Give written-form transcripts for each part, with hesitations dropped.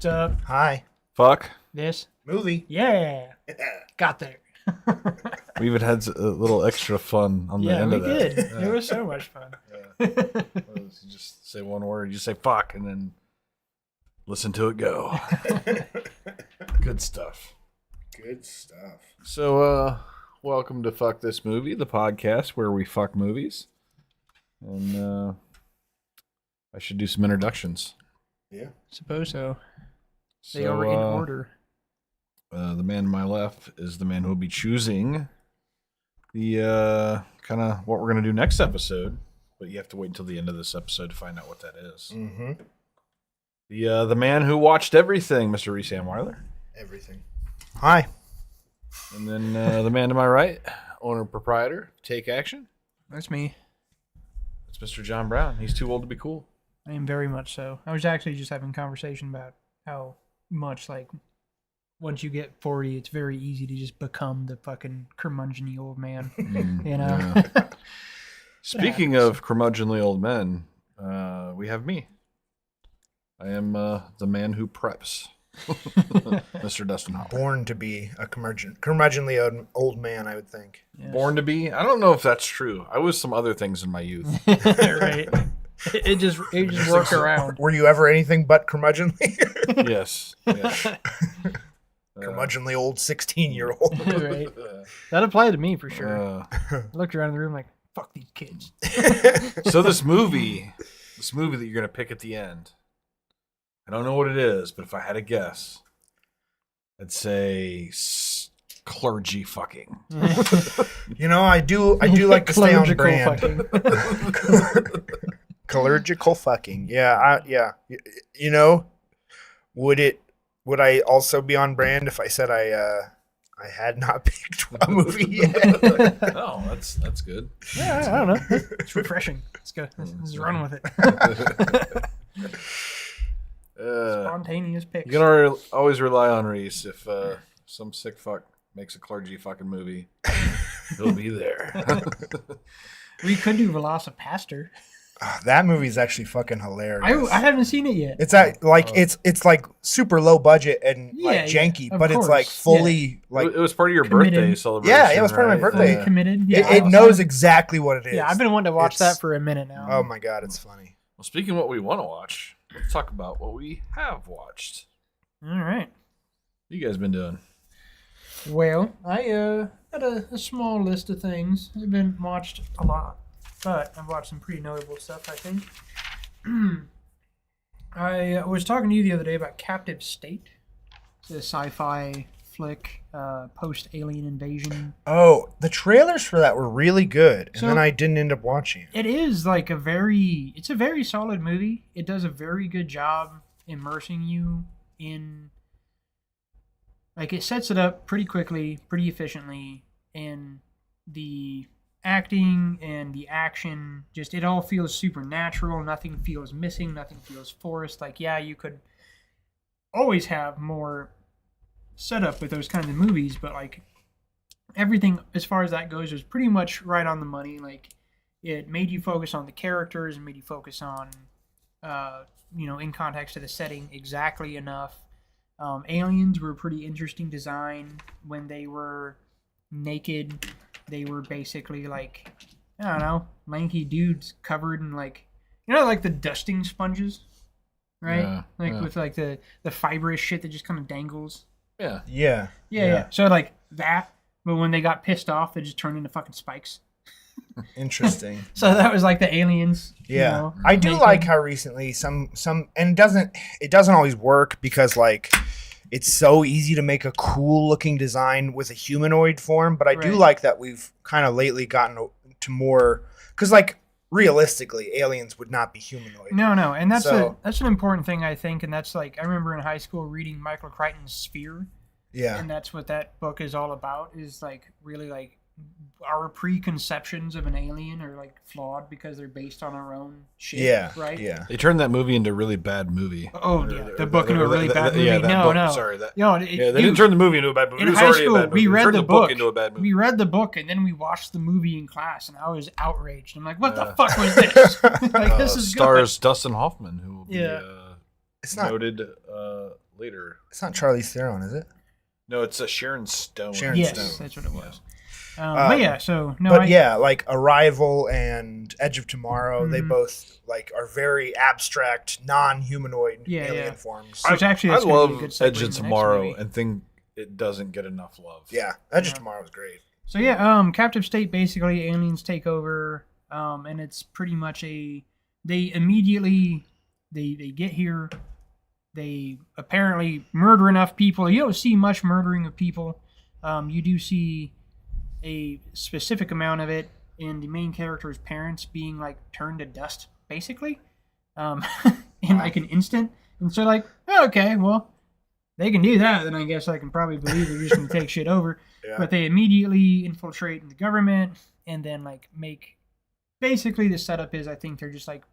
up? Hi. Fuck. This? Movie. Yeah. Got there. We even had a little extra fun on the end of that. Yeah, we did. It was so much fun. You just say one word, you say fuck, and then listen to it go. Good stuff. Good stuff. So, welcome to Fuck This Movie, the podcast where we fuck movies. And I should do some introductions. Yeah. Suppose so. So, They are in order. The man to my left is the man who will be choosing the kind of what we're going to do next episode. But you have to wait until the end of this episode to find out what that is. Mm-hmm. The man who watched everything, Mr. Reese Weiler. Everything. Hi. And then the man to my right, owner proprietor, Take Action. That's me. It's Mr. John Brown. He's too old to be cool. I am very much so. I was actually just having a conversation about how much, like, once you get 40, it's very easy to just become the fucking curmudgeon-y old man. You know? Yeah. Speaking of curmudgeonly old men, we have me. I am the man who preps. Mr. Dustin Hopper. Born to be a curmudgeonly old man, I would think. Yes. Born to be? I don't know if that's true. I was some other things in my youth. Right. It just worked around. Were you ever anything but curmudgeonly? Yes. Curmudgeonly old 16-year-old. Right. That applied to me for sure. I looked around the room like, fuck these kids. So this movie that you're going to pick at the end, I don't know what it is, but if I had a guess, I'd say clergy fucking. You know, I do like to stay on brand. Clerical fucking. Yeah, yeah. You know, would I also be on brand if I said I had not picked a movie yet? Oh, that's good. Yeah, I don't know. It's refreshing. Let's go. Let's run with it. Spontaneous picks. You can always rely on Reese. If some sick fuck makes a clergy fucking movie, he'll be there. We could do Velocipaster. That movie's actually fucking hilarious. I haven't seen it yet. It's it's like super low budget and like janky, but course. it's like fully like it was part of your committed. birthday celebration. Yeah, it was part of my birthday. Fully committed. Yeah, it knows exactly what it is. Yeah, I've been wanting to watch that for a minute now. Oh my god, it's funny. Well, speaking of what we want to watch, let's talk about what we have watched. All right. What you guys been doing? Well, I had a small list of things. I've been watched a lot, but I've watched some pretty notable stuff, I think. I was talking to you the other day about Captive State. It's a sci-fi flick, post-alien invasion. Oh, the trailers for that were really good, and then I didn't end up watching it. It is like it's a very solid movie. It does a very good job immersing you in, like, it sets it up pretty quickly, pretty efficiently, and the acting and the action, just, it all feels supernatural. Nothing feels missing. Nothing feels forced. Like, yeah, you could always have more setup with those kinds of movies, but like everything as far as that goes was pretty much right on the money. Like, it made you focus on the characters and made you focus on in context to the setting exactly enough. Aliens were a pretty interesting design. When they were naked, they were basically like, I don't know, lanky dudes covered in like the dusting sponges, right? With like the fibrous shit that just kind of dangles. Yeah. So like that, but when they got pissed off, they just turned into fucking spikes. Interesting. So that was like the aliens. Yeah, I do like how recently some and it doesn't always work because like it's so easy to make a cool looking design with a humanoid form, but I do like that we've kind of lately gotten to more, because like realistically aliens would not be humanoid. No, and that's an important thing, I think, and that's like, I remember in high school reading Michael Crichton's Sphere. Yeah. And that's what that book is all about, is like really like our preconceptions of an alien are like flawed because they're based on our own shit. Yeah. Right? Yeah. They turned that movie into a really bad movie. Oh, yeah. The book into a really bad movie. Yeah, no. Sorry. They didn't turn the movie into a bad movie. In it was high already school, a bad movie. we read the book into a bad movie. We read the book and then we watched the movie in class, and I was outraged. I'm like, what the fuck was this? Like, this is stars Dustin Hoffman, who will be it's not noted later. It's not Charlize Theron, is it? No, it's a Sharon Stone. Sharon Yes, Stone. that's what it was. But yeah, so no, But yeah, like Arrival and Edge of Tomorrow, they Mhm. both like are very abstract, non-humanoid alien forms. Which actually, I that's gonna be a love good segue Edge into of the next Tomorrow movie. and think it doesn't get enough love. Yeah, Edge of Yeah. Tomorrow is great. So yeah, Captive State, basically aliens take over, and it's pretty much they immediately they get here, they apparently murder enough people. You don't see much murdering of people. You do see a specific amount of it in the main character's parents being like turned to dust, basically, in like an instant. And so like, oh, okay, well, they can do that, then I guess I can probably believe they're just gonna take shit over. Yeah. But they immediately infiltrate the government and then like make basically the setup is I think they're just like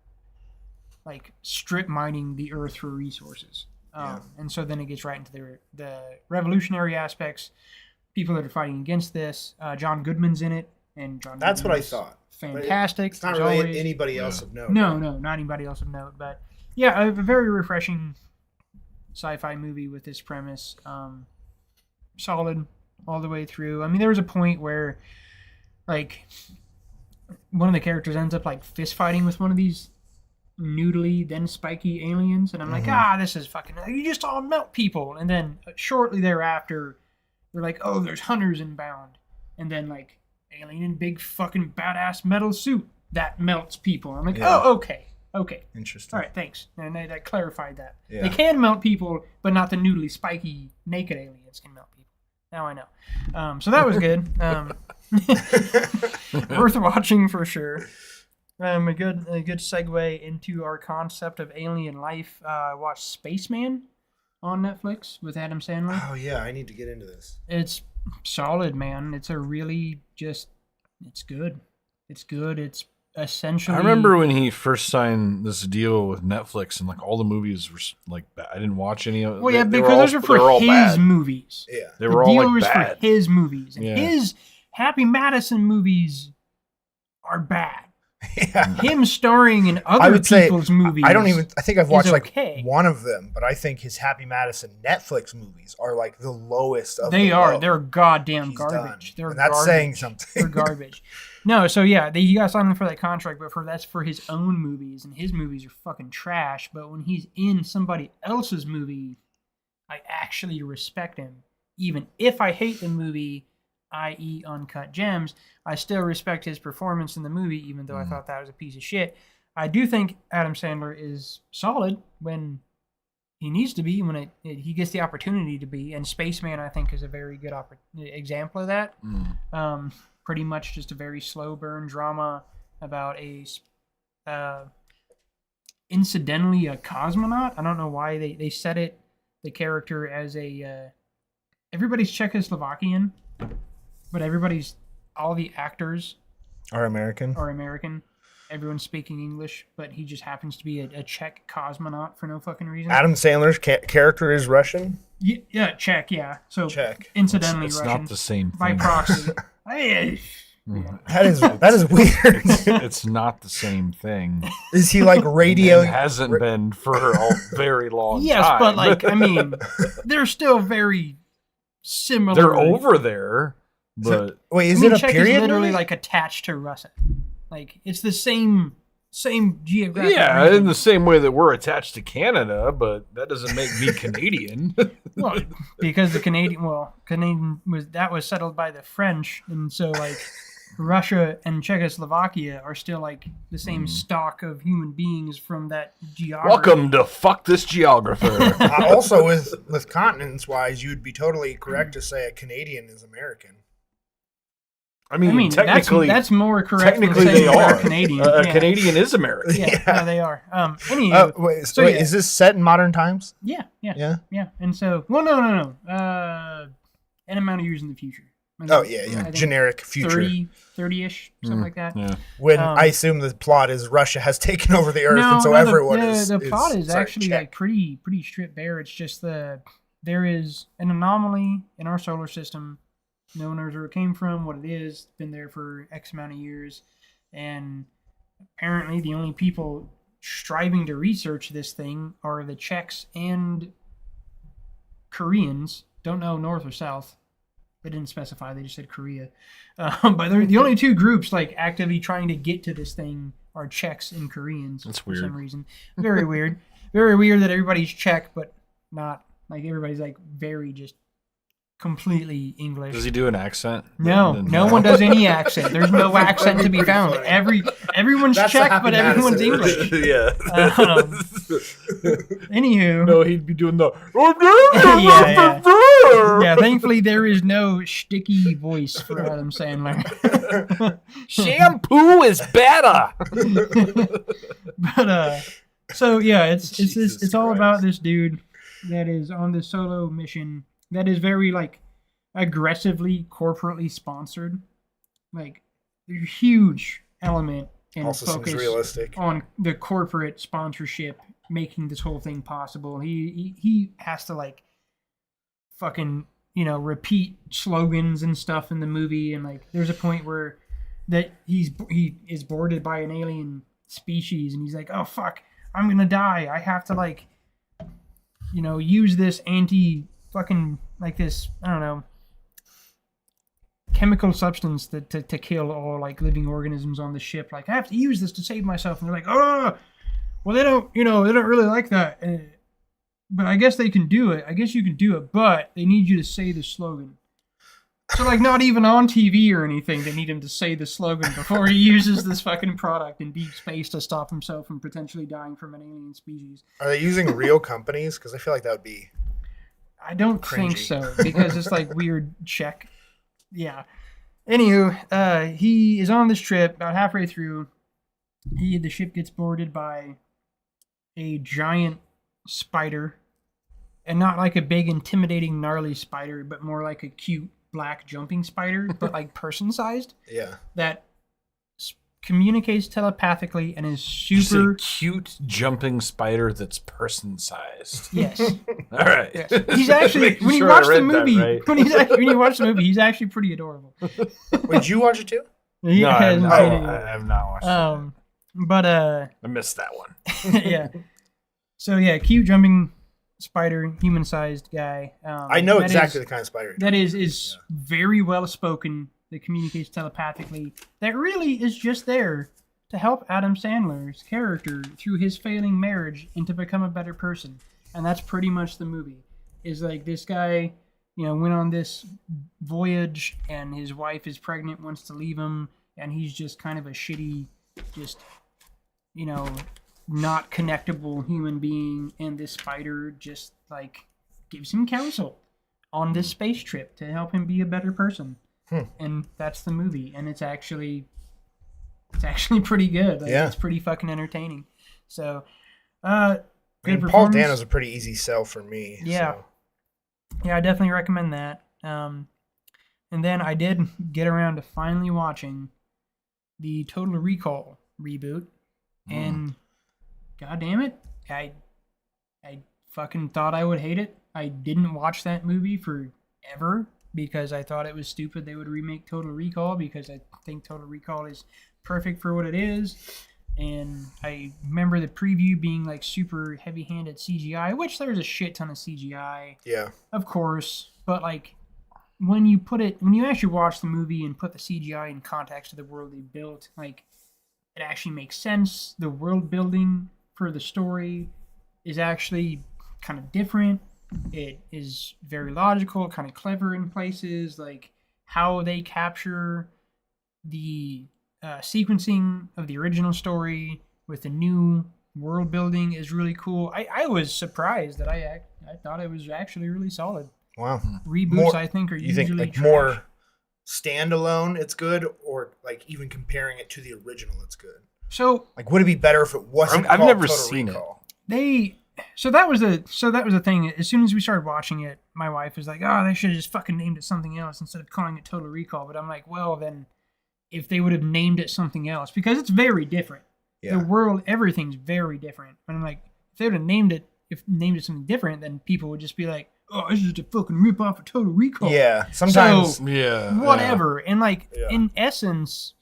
strip mining the earth for resources. And so then it gets right into the revolutionary aspects, people that are fighting against this. John Goodman's in it, and John That's what I Goodman's thought. fantastic. It's not as really always. anybody else of note. No, not anybody else of note. But yeah, a very refreshing sci-fi movie with this premise. Solid all the way through. I mean, there was a point where like one of the characters ends up like fist fighting with one of these noodly then spiky aliens, and I'm like, this is fucking, you just all melt people. And then shortly thereafter they're like, oh, there's hunters inbound, and then like alien in big fucking badass metal suit that melts people. I'm like, oh, okay, Interesting. all right, thanks. And they clarified that Yeah. they can melt people, but not the noodly spiky naked aliens can melt people. Now I know. So that was good. Worth watching for sure. A good segue into our concept of alien life. I watched Spaceman on Netflix with Adam Sandler. Oh yeah, I need to get into this. It's solid, man. It's a really it's good. It's good. It's essentially. I remember when he first signed this deal with Netflix, and like all the movies were like bad. I didn't watch any of. Well, yeah, they were because all- those are they were for all his bad. movies. Yeah. They The were all deal like was bad. for his movies, and Yeah. his Happy Madison movies are bad. Yeah. Him starring in I other would say people's movies. I think I've watched okay. like one of them, but I think his Happy Madison Netflix movies are like the lowest of They the are. low They're goddamn he's garbage. done. They're And that's garbage. saying something. They're garbage. No, so yeah, he got signed for that contract, but that's for his own movies, and his movies are fucking trash. But when he's in somebody else's movie, I actually respect him. Even if I hate the movie, i.e. Uncut Gems, I still respect his performance in the movie, even though I thought that was a piece of shit. I do think Adam Sandler is solid when he needs to be, when he gets the opportunity to be, and Spaceman, I think, is a very good example of that. Pretty much just a very slow burn drama about incidentally a cosmonaut. I don't know why they set the character as everybody's Czechoslovakian, but all the actors Are American. are American. Everyone's speaking English, but he just happens to be a Czech cosmonaut for no fucking reason. Adam Sandler's character is Russian. Yeah, Czech, yeah. So Czech. incidentally It's Russian not the same by thing. proxy. Yeah. That is weird. It's not the same thing. Is he like radio? It hasn't been for a very long Yes, time. but like, I mean, they're still very similar. they're over there, but Wait, I is mean, it a Czech period? is literally movie? like attached to Russia. Like it's the same geographic. yeah, region. in the same way that we're attached to Canada, but that doesn't make me Canadian. Well, because the Canadian was settled by the French, and so like Russia and Czechoslovakia are still like the same stock of human beings from that geography. Welcome to Fuck This Geographer. Also, with continents wise, you'd be totally correct to say a Canadian is American. I mean, technically, that's more correct. Than technically saying they we're are. Canadian. A Yeah. Canadian is American. Yeah, no, they are. Anywho, Wait, so yeah. is this set in modern times? Yeah. Yeah. And so, well, no. An amount of years in the future. Oh yeah. I think Generic future. 30-ish, something like that. Yeah. When I assume the plot is Russia has taken over the earth, and so no, everyone the plot is sorry, actually Czech. like pretty stripped bare. It's just there is an anomaly in our solar system. No one knows where it came from, what it is. It's been there for X amount of years, and apparently the only people striving to research this thing are the Czechs and Koreans. Don't know north or south. They didn't specify. They just said Korea. But they're the only two groups like actively trying to get to this thing are Czechs and Koreans. That's for weird. some reason. Very weird. Very weird that everybody's Czech, but not like everybody's like very just completely English. Does he do an accent? No, no one does any accent. There's no accent to be found. Everyone's That's Czech, Happy but everyone's Madison. English. Yeah. Anywho, No, he'd be doing the. yeah. Thankfully, there is no sticky voice for Adam Sandler. Shampoo is better. But so yeah, it's all Christ. about this dude that is on this solo mission that is very like aggressively corporately sponsored. Like there's a huge element and Also seems focus realistic. on the corporate sponsorship making this whole thing possible. He has to like fucking repeat slogans and stuff in the movie, and like there's a point where that he is boarded by an alien species and he's like, oh fuck, I'm gonna die, I have to like use this anti fucking like this, I don't know, chemical substance to kill all like living organisms on the ship. Like I have to use this to save myself, and they're like, oh well, they don't really like that, but I guess they can do it. I guess you can do it, but they need you to say the slogan. So like not even on TV or anything, they need him to say the slogan before he uses this fucking product in deep space to stop himself from potentially dying from an alien species. Are they using real companies? Because I feel like that would be. I don't think Cringy. so, because it's like weird Czech. Yeah. Anywho, he is on this trip. About halfway through, the ship gets boarded by a giant spider, and not like a big, intimidating, gnarly spider, but more like a cute black jumping spider, but like person-sized. Yeah. That communicates telepathically and is It's a super. cute jumping spider that's person-sized. Yes. All right. Yes. He's actually Making when you sure I watch the read that movie, right. when you watch the movie, he's actually pretty adorable. Wait, did you watch it too? He No, I hasn't have seen not, it yet. I have not watched it. But I missed that one. yeah. So yeah, cute jumping spider, human-sized guy. I know that exactly is- the kind of spider. That is very well spoken. That communicates telepathically. That really is just there to help Adam Sandler's character through his failing marriage and to become a better person. And that's pretty much the movie. Is like this guy, went on this voyage and his wife is pregnant, wants to leave him, and he's just kind of a shitty, just, not connectable human being, and this spider just like gives him counsel on this space trip to help him be a better person. And that's the movie, and it's actually pretty good. Like, Yeah. it's pretty fucking entertaining. So good Paul performance. Dano's a pretty easy sell for me. Yeah. So. Yeah, I definitely recommend that. And then I did get around to finally watching the Total Recall reboot, and god damn it, I fucking thought I would hate it. I didn't watch that movie forever because I thought it was stupid they would remake Total Recall, because I think Total Recall is perfect for what it is. And I remember the preview being like super heavy-handed CGI, which there's a shit ton of CGI, Yeah. of course, but like when you actually watch the movie and put the CGI in context of the world they built, like it actually makes sense. The world building for the story is actually kind of different. It is very logical, kind of clever in places, like how they capture the sequencing of the original story with the new world building is really cool. I was surprised that I thought it was actually really solid. Wow. Reboots, I think, are You usually think like trash. more standalone, it's good, or like even comparing it to the original, it's good. So Like, would it be better if it wasn't? I've called never Total seen Recall? that was the thing. As soon as we started watching it, my wife was like, "Oh, they should have just fucking named it something else instead of calling it Total Recall." But I'm like, well, then if they would have named it something else, because it's very different. Yeah. The world, everything's very different. And I'm like, if they would have named it something different, then people would just be like, "Oh, this is just a fucking rip off of Total Recall." Yeah. Sometimes. So, Yeah. whatever. And like Yeah. in essence,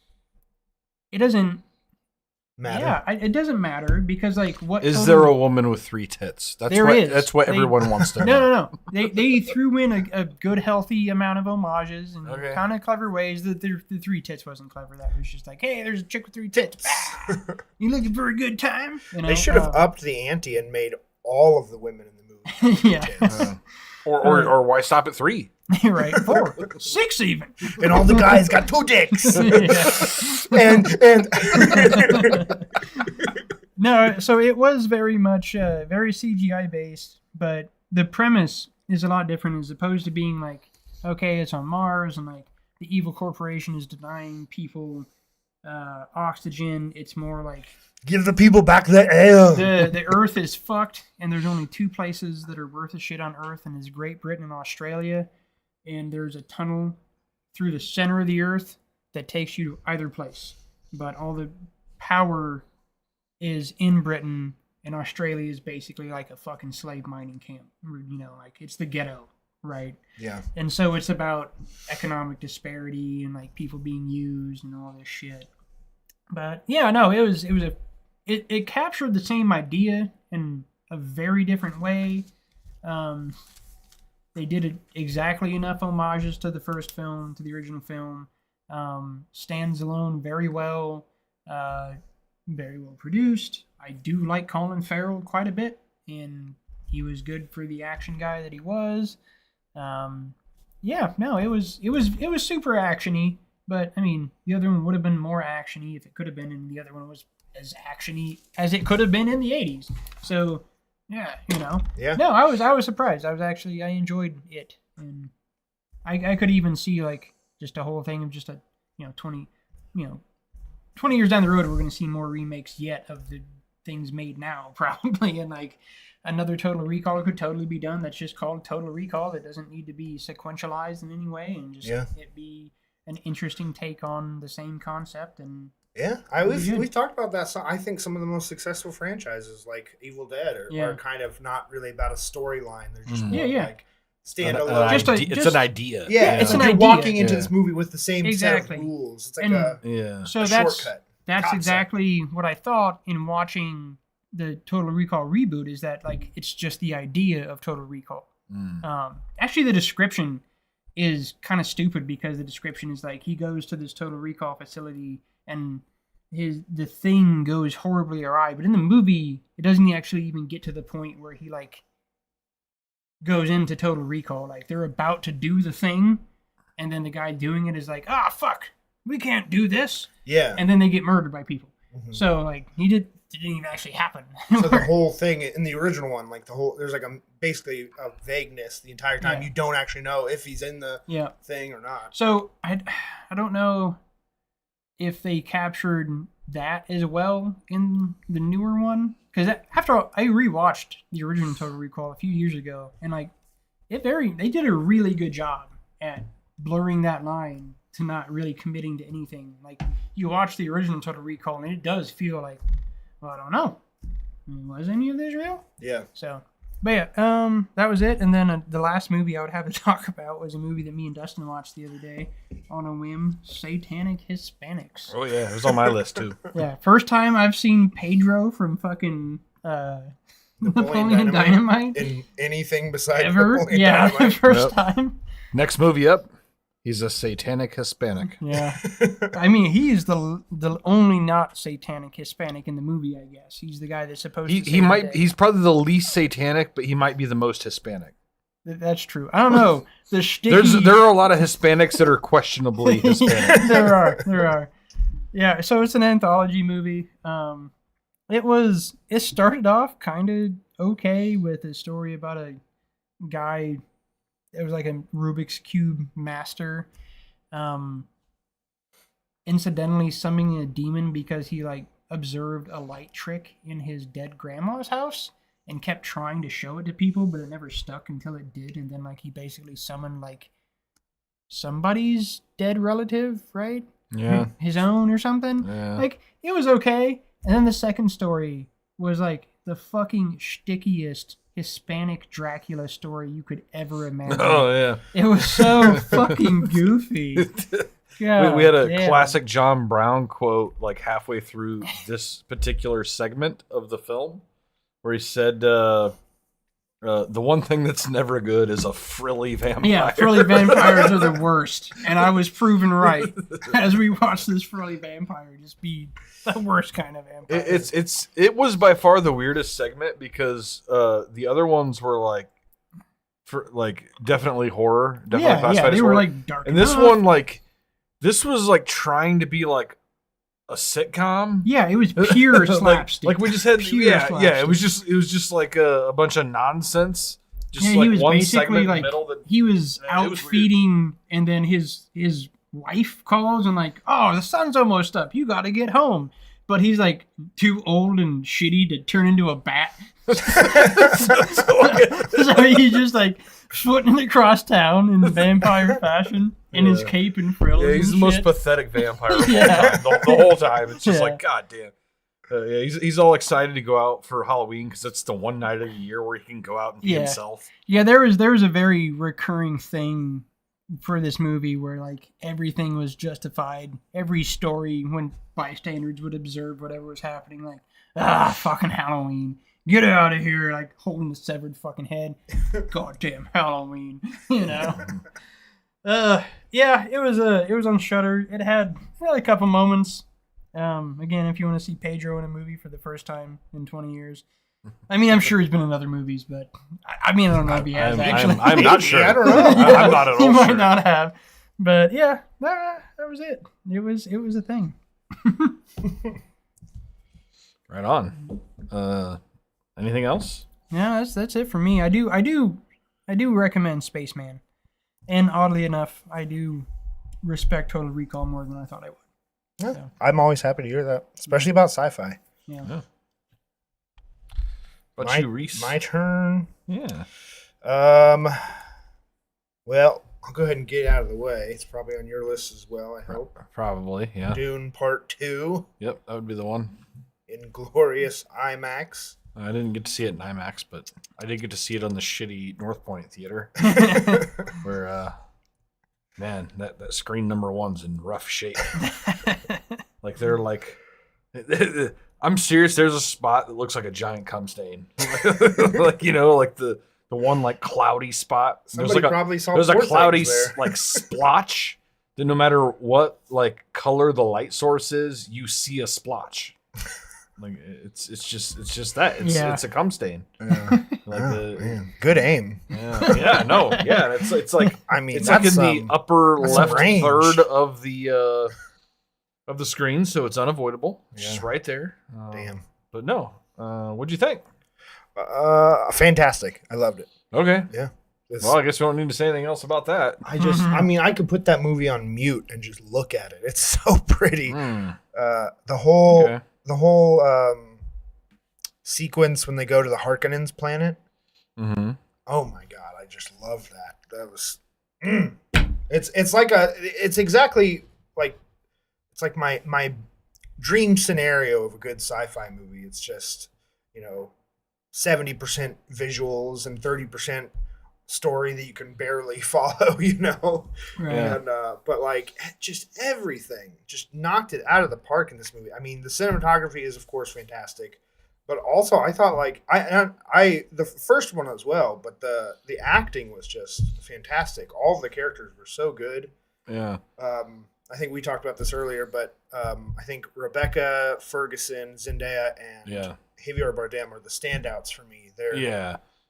it doesn't matter? Yeah, it doesn't matter because like what is there a woman with 3 tits? That's what everyone wants to know. No. They threw in a good healthy amount of homages and kind of clever ways. That the 3 tits wasn't clever. That was just like, hey, there's a chick with 3 tits. You looking for a good time? You know? They should have upped the ante and made all of the women in the movie. Yeah. Or why stop at 3? Right, 4, 6 even. And all the guys got 2 dicks. and No, so it was very much very CGI based, but the premise is a lot different as opposed to being like, okay, it's on Mars and like the evil corporation is denying people oxygen. It's more like give the people back the air. The Earth is fucked, and there's only 2 places that are worth a shit on Earth, and it's Great Britain and Australia. And there's a tunnel through the center of the Earth that takes you to either place. But all the power is in Britain, and Australia is basically like a fucking slave mining camp. You know, like it's the ghetto, right? Yeah. And so it's about economic disparity and like people being used and all this shit. But yeah, no, it captured the same idea in a very different way. They did exactly enough homages to the first film, to the original film. Stands alone very well. Very well produced. I do like Colin Farrell quite a bit, and he was good for the action guy that he was. Yeah, no, it was super actiony, but I mean, the other one would have been more actiony if it could have been, and the other one was as actiony as it could have been in the 80s. So, yeah, you know. Yeah. No, I was surprised. I enjoyed it, and I could even see like just a whole thing of just a 20 years down the road, we're going to see more remakes yet of the things made now, probably. And like another Total Recall could totally be done. That's just called Total Recall. That doesn't need to be sequentialized in any way, and just it be an interesting take on the same concept. And we've talked about that. So I think some of the most successful franchises, like Evil Dead, are kind of not really about a storyline. They're just like standalone. It's an idea. Yeah, it's an you're idea. walking into this movie with the same set of rules. It's like a shortcut. That's concept. exactly what I thought in watching the Total Recall reboot. Is that like it's just the idea of Total Recall. Actually, the description is kind of stupid because the description is like he goes to this Total Recall facility and the thing goes horribly awry. But in the movie, it doesn't actually even get to the point where he like goes into Total Recall. Like they're about to do the thing, and then the guy doing it is like, fuck, we can't do this. Yeah. And then they get murdered by people. Mm-hmm. So like it didn't even actually happen. So the whole thing in the original one, like there's like basically a vagueness the entire time. You don't actually know if he's in the thing or not. So I don't know if they captured that as well in the newer one, because after all, I rewatched the original Total Recall a few years ago, and like they did a really good job at blurring that line to not really committing to anything. Like you watch the original Total Recall, and it does feel like, well, I don't know, was any of this real? Yeah. So, but yeah, that was it. And then the last movie I would have to talk about was a movie that me and Dustin watched the other day on a whim: Satanic Hispanics. Oh yeah, it was on my list too. Yeah, first time I've seen Pedro from fucking Napoleon Dynamite in anything besides ever. Napoleon Dynamite. The first Yep. time. Next movie up, he's a satanic Hispanic. Yeah, I mean he's the only not satanic Hispanic in the movie. I guess he's the guy that's supposed to. He's probably the least satanic, but he might be the most Hispanic. That's true. I don't know. The sticky... There are a lot of Hispanics that are questionably Hispanic. There are. Yeah, so it's an anthology movie. It started off kind of okay with a story about a guy that was like a Rubik's Cube master, incidentally summoning a demon because he like observed a light trick in his dead grandma's house and kept trying to show it to people, but it never stuck until it did. And then like he basically summoned like somebody's dead relative, right? Yeah. His own or something. Yeah. Like it was okay. And then the second story was like the fucking stickiest Hispanic Dracula story you could ever imagine. Oh yeah. It was so fucking goofy. We had a classic John Brown quote like halfway through this particular segment of the film, where he said, "The one thing that's never good is a frilly vampire." Yeah, frilly vampires are the worst, and I was proven right as we watched this frilly vampire just be the worst kind of vampire. It was by far the weirdest segment because the other ones were definitely horror, definitely classified as they horror. were like dark. And this one this was like trying to be like a sitcom. Yeah, it was pure slapstick. Like we just had slapstick. It was just like a bunch of nonsense. Just he like was one basically segment in like the middle that he was it out was weird. feeding, and then his wife calls and like, oh, the sun's almost up. You got to get home. But he's like too old and shitty to turn into a bat. So he's just like footing across town in vampire fashion in his cape and frills. Yeah, he's and the most shit. pathetic vampire of all time. The whole time, it's just like, God damn. He's all excited to go out for Halloween because it's the one night of the year where he can go out and be himself. Yeah, there was a very recurring thing for this movie where like everything was justified. Every story when bystanders would observe whatever was happening, like, fucking Halloween. Get out of here, like holding the severed fucking head. Goddamn Halloween, you know. Yeah, it was on Shudder. It had really a couple moments. Again, if you want to see Pedro in a movie for the first time in 20 years. I mean, I'm sure he's been in other movies, but I mean, I don't know if he has actually. I'm not sure. I don't know. I'm not at all He sure. might not have, but yeah, that was it. It was a thing. Right on. Anything else? Yeah, that's it for me. I do recommend Spaceman, and oddly enough, I do respect Total Recall more than I thought I would. Yeah, So. I'm always happy to hear that, especially about sci-fi. Yeah. But you, Reese? My turn. Yeah. Well, I'll go ahead and get it out of the way. It's probably on your list as well, I hope. Probably, yeah. Dune Part 2 Yep, that would be the one. in glorious IMAX. I didn't get to see it in IMAX, but I did get to see it on the shitty North Point Theater, where, man, that screen number one's in rough shape. Like, they're like... I'm serious, there's a spot that looks like a giant cum stain. Like, you know, like the one, like, cloudy spot. Somebody probably saw There's a four cloudy, things there. like, splotch that no matter what, like, color the light source is, you see a splotch. Like it's just that it's a cum stain. Yeah. Like Man. Good aim. Yeah. It's like I mean, it's like in the upper left range. third of the screen, so it's unavoidable. It's just right there. Damn. But no, what'd you think? Fantastic. I loved it. Okay. Yeah. Well, I guess we don't need to say anything else about that. I mean, I could put that movie on mute and just look at it. It's so pretty. The whole sequence when they go to the Harkonnens planet. Mm-hmm. Oh my god, I just love that. That was. It's exactly like it's like my dream scenario of a good sci-fi movie. It's just 70% visuals and 30% story that you can barely follow, Right. And but like just everything just knocked it out of the park in this movie. I mean, the cinematography is of course fantastic, but also I thought like I the first one as well, but the acting was just fantastic. All of the characters were so good. Yeah. I think we talked about this earlier, but I think Rebecca Ferguson, Zendaya, and Javier Bardem are the standouts for me.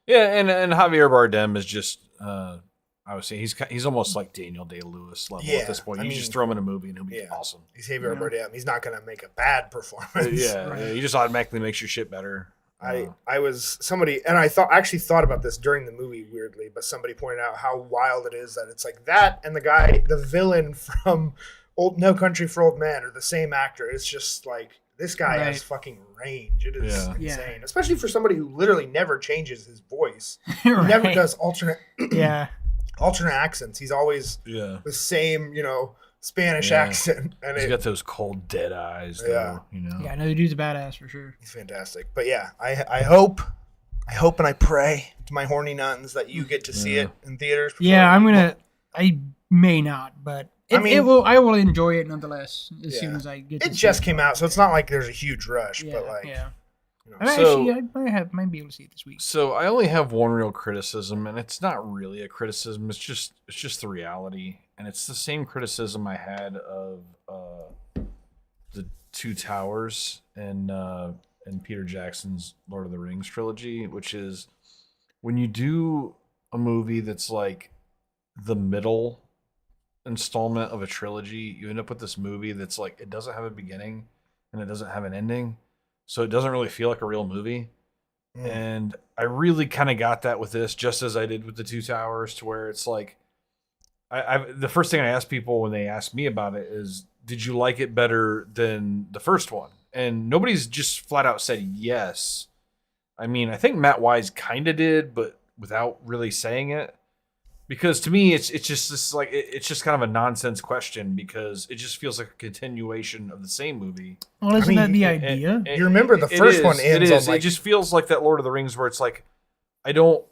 And Javier Bardem is just I would say he's almost like Daniel Day-Lewis level at this point. You just throw him in a movie and he'll be awesome. He's Javier Bardem. He's not going to make a bad performance. He just automatically makes your shit better. I was somebody, and I actually thought about this during the movie weirdly, but somebody pointed out how wild it is that it's like that and the villain from No Country for Old Men are the same actor. It's just like this guy has fucking range. It is insane, especially for somebody who literally never changes his voice. He never does alternate accents. He's always the same, Spanish accent, and he's got those cold, dead eyes. Though, Yeah, no, the dude's a badass for sure. He's fantastic. But yeah, I hope and I pray to my horny nuns that you get to see it in theaters. Yeah, I may not, but I will enjoy it nonetheless as soon as I get. It just came out, so it's not like there's a huge rush. But like, I might be able to see it this week. So I only have one real criticism, and it's not really a criticism. It's just the reality, and it's the same criticism I had of the Two Towers and Peter Jackson's Lord of the Rings trilogy, which is when you do a movie that's like the middle installment of a trilogy, you end up with this movie that's like it doesn't have a beginning and it doesn't have an ending, so it doesn't really feel like a real movie. And I really kind of got that with this, just as I did with the Two Towers, to where it's like the first thing I ask people when they ask me about it is, did you like it better than the first one? And nobody's just flat out said yes. I mean, I think Matt Wise kind of did, but without really saying it. Because to me, it's just this like it's just kind of a nonsense question, because it just feels like a continuation of the same movie. Well, isn't that the idea? You remember the first one ends on like, it just feels like that Lord of the Rings where it's like, I don't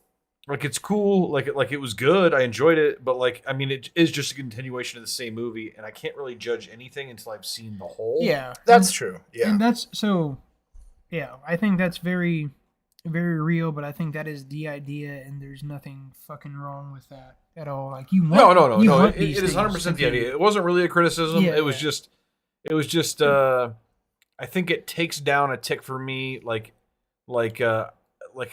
like, it's cool, like it was good, I enjoyed it, but like, I mean, it is just a continuation of the same movie, and I can't really judge anything until I've seen the whole. Yeah, that's true. Yeah, and that's so. Yeah, I think that's very, very real, but I think that is the idea, and there's nothing fucking wrong with that at all. Like you want, no. It is 100% the idea. It wasn't really a criticism. Yeah, it was just. I think it takes down a tick for me, like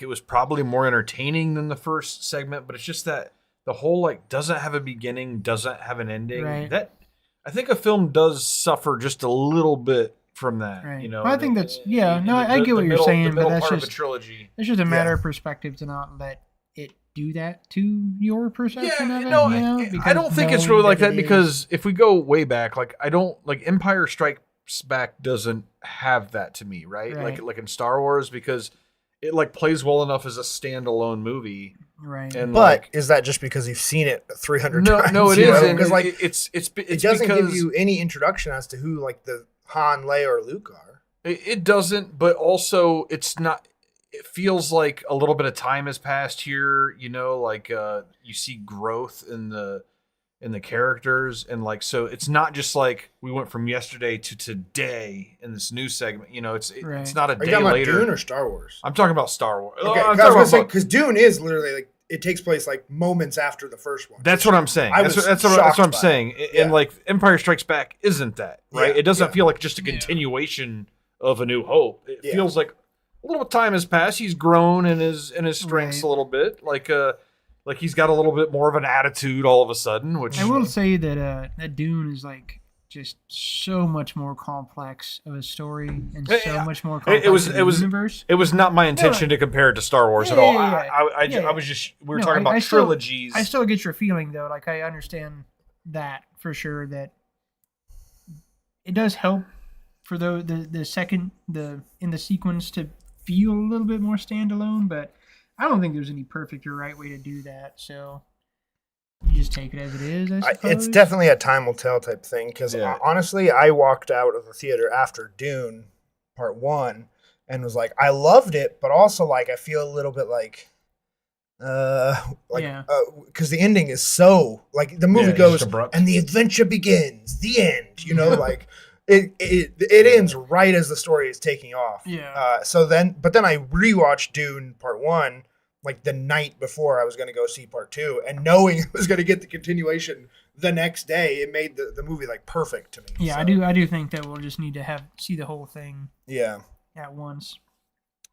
it was probably more entertaining than the first segment, but it's just that the whole like doesn't have a beginning, doesn't have an ending. Right. That I think a film does suffer just a little bit from that, right. you know. Well, I think that's I get what you're saying, but that's just a trilogy. It's just a matter of perspective to not let it do that to your perception of it. No, you know? I don't think it's really like that, because if we go way back, like I don't like Empire Strikes Back doesn't have that to me, right? Like in Star Wars, because it like plays well enough as a standalone movie. Right. And but is that just because you've seen it 300 times? No, it isn't. Because like it doesn't give you any introduction as to who like the Han, Leia, or Luke are. It doesn't, but also it's not. It feels like a little bit of time has passed here. You know, like you see growth in the characters, and like so it's not just like we went from yesterday to today in this new segment. You know, it's not a day later. Are you talking about Dune or Star Wars? I'm talking about Star Wars. Okay, because Dune is literally like it takes place like moments after the first one. That's what I'm saying. That's what I'm saying. Yeah. And like Empire Strikes Back isn't that, right? It doesn't feel like just a continuation of A New Hope. It feels like a little time has passed. He's grown in his strengths a little bit. Like he's got a little bit more of an attitude all of a sudden. Which I will say that Dune is like just so much more complex of a story and so much more complex of a universe. It was not my intention to compare it to Star Wars at all. I was just we were talking about trilogies. I still get your feeling though. Like I understand that for sure, that it does help for the second in the sequence to feel a little bit more standalone, but I don't think there's any perfect or right way to do that. So you just take it as it is, I suppose. It's definitely a time will tell type thing, because honestly, I walked out of the theater after Dune Part 1 and was like, I loved it, but also like I feel a little bit like because the ending is so like the movie goes and the adventure begins, the end, you know, like it ends right as the story is taking off. But then I rewatched Dune Part 1 like the night before I was going to go see Part 2, and knowing I was going to get the continuation the next day, it made the movie like perfect to me. Yeah, so. I do think that we'll just need to see the whole thing. At once.